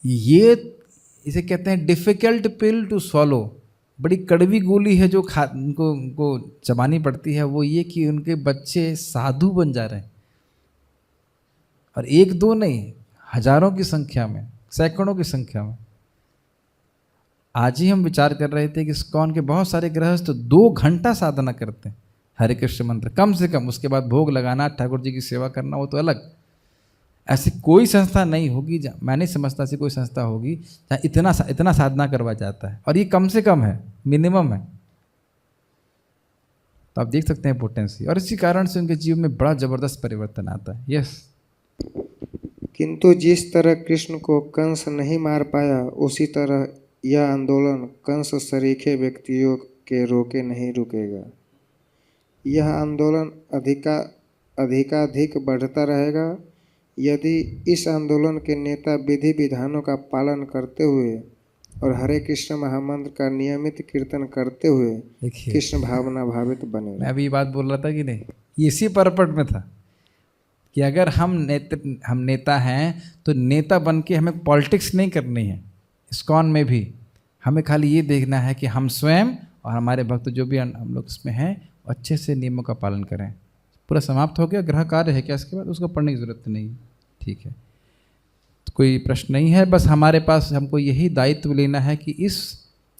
ये इसे कहते हैं डिफ़िकल्ट पिल टू स्वॉलो, बड़ी कड़वी गोली है जो उनको चबानी पड़ती है। वो ये कि उनके बच्चे साधु बन जा रहे हैं, और एक दो नहीं, हजारों की संख्या में, सैकड़ों की संख्या में। आज ही हम विचार कर रहे थे कि इस्कॉन के बहुत सारे गृहस्थ 2 घंटा साधना करते हैं हरे कृष्ण मंत्र कम से कम, उसके बाद भोग लगाना, ठाकुर जी की सेवा करना, वो तो अलग। ऐसी कोई संस्था नहीं होगी, मैं नहीं समझता ऐसी कोई संस्था होगी जहाँ इतना साधना करवा जाता है, और ये कम से कम है, मिनिमम है। तो आप देख सकते हैं पोटेंसी, और इसी कारण से उनके जीवन में बड़ा जबरदस्त परिवर्तन आता है। यस, किंतु जिस तरह कृष्ण को कंस नहीं मार पाया, उसी तरह यह आंदोलन कंस सरीखे व्यक्तियों के रोके नहीं रुकेगा। यह आंदोलन अधिकाधिक बढ़ता रहेगा। यदि इस आंदोलन के नेता विधि विधानों का पालन करते हुए और हरे कृष्ण महामंत्र का नियमित कीर्तन करते हुए कृष्ण भावना भावित बने। मैं अभी बात बोल रहा था कि नहीं, ये इसी परपट में था कि अगर हम नेता हैं तो नेता बन के हमें पॉलिटिक्स नहीं करनी है। इस्कॉन में भी हमें खाली ये देखना है कि हम स्वयं और हमारे भक्त जो भी हम लोग इसमें हैं अच्छे से नियमों का पालन करें। पूरा समाप्त हो गया। ग्रह कार्य है क्या इसके बाद? उसको पढ़ने की ज़रूरत नहीं। ठीक है, तो कोई प्रश्न नहीं है। बस हमारे पास हमको यही दायित्व लेना है कि इस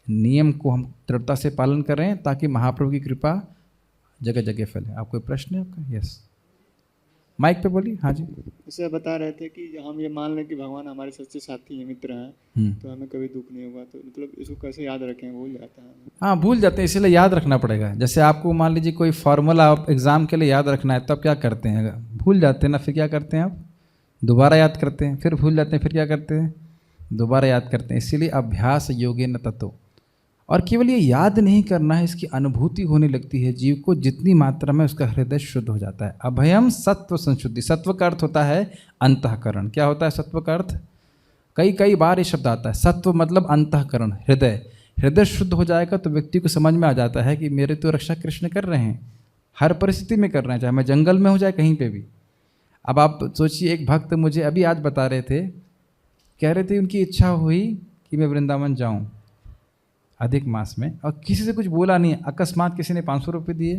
नियम को हम दृढ़ता से पालन करें ताकि महाप्रभु की कृपा जगह जगह फैले। आप कोई प्रश्न है आपका? यस, माइक पे बोलिए। हाँ जी। इसे बता रहे थे कि हम ये मान लें कि भगवान हमारे सच्चे साथी हैं, मित्र हैं, तो हमें कभी दुख नहीं होगा। तो मतलब इसको कैसे याद रखें? भूल जाता है। हाँ, भूल जाते हैं, इसीलिए याद रखना पड़ेगा। जैसे आपको मान लीजिए कोई फार्मूला आप एग्ज़ाम के लिए याद रखना है, तो आप क्या करते हैं? भूल जाते हैं ना, फिर क्या करते हैं आप? दोबारा याद करते हैं, फिर भूल जाते हैं, फिर क्या करते हैं? दोबारा याद करते हैं। इसीलिए अभ्यास योगेन ततो। और केवल ये याद नहीं करना है, इसकी अनुभूति होने लगती है जीव को, जितनी मात्रा में उसका हृदय शुद्ध हो जाता है। अभयम सत्व संशुद्धि। सत्व का अर्थ होता है अंतःकरण। क्या होता है सत्व का अर्थ? कई बार ये शब्द आता है। सत्व मतलब अंतःकरण, हृदय। हृदय शुद्ध हो जाएगा तो व्यक्ति को समझ में आ जाता है कि मेरे तो रक्षा कृष्ण कर रहे हैं, हर परिस्थिति में कर रहे हैं, चाहे मैं जंगल में हो जाए कहीं पे भी। अब आप सोचिए, एक भक्त मुझे अभी आज बता रहे थे, कह रहे थे उनकी इच्छा हुई कि मैं वृंदावन जाऊँ अधिक मास में, और किसी से कुछ बोला नहीं। अकस्मात किसी ने 500 रुपये दिए,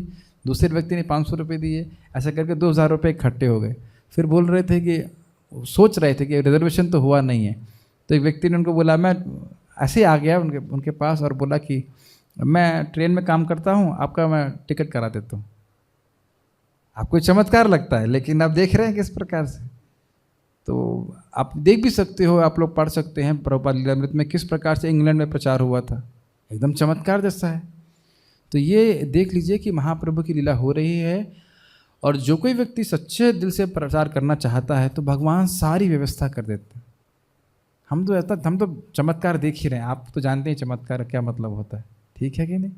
दूसरे व्यक्ति ने 500 रुपये दिए, ऐसा करके 2000 रुपये इकट्ठे हो गए। फिर बोल रहे थे कि सोच रहे थे कि रिजर्वेशन तो हुआ नहीं है। तो एक व्यक्ति ने उनको बोला, मैं ऐसे आ गया उनके पास और बोला कि मैं ट्रेन में काम करता हूँ, आपका मैं टिकट करा देता हूँ। आपको चमत्कार लगता है, लेकिन आप देख रहे हैं किस प्रकार से। तो आप देख भी सकते हो, आप लोग पढ़ सकते हैं प्रभुपाद लीलामृत में किस प्रकार से इंग्लैंड में प्रचार हुआ था, एकदम चमत्कार जैसा है। तो ये देख लीजिए कि महाप्रभु की लीला हो रही है, और जो कोई व्यक्ति सच्चे दिल से प्रचार करना चाहता है तो भगवान सारी व्यवस्था कर देते हैं। हम तो चमत्कार देख ही रहे हैं, आप तो जानते हैं चमत्कार क्या मतलब होता है, ठीक है कि नहीं?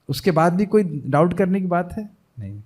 उसके बाद भी कोई डाउट करने की बात है नहीं।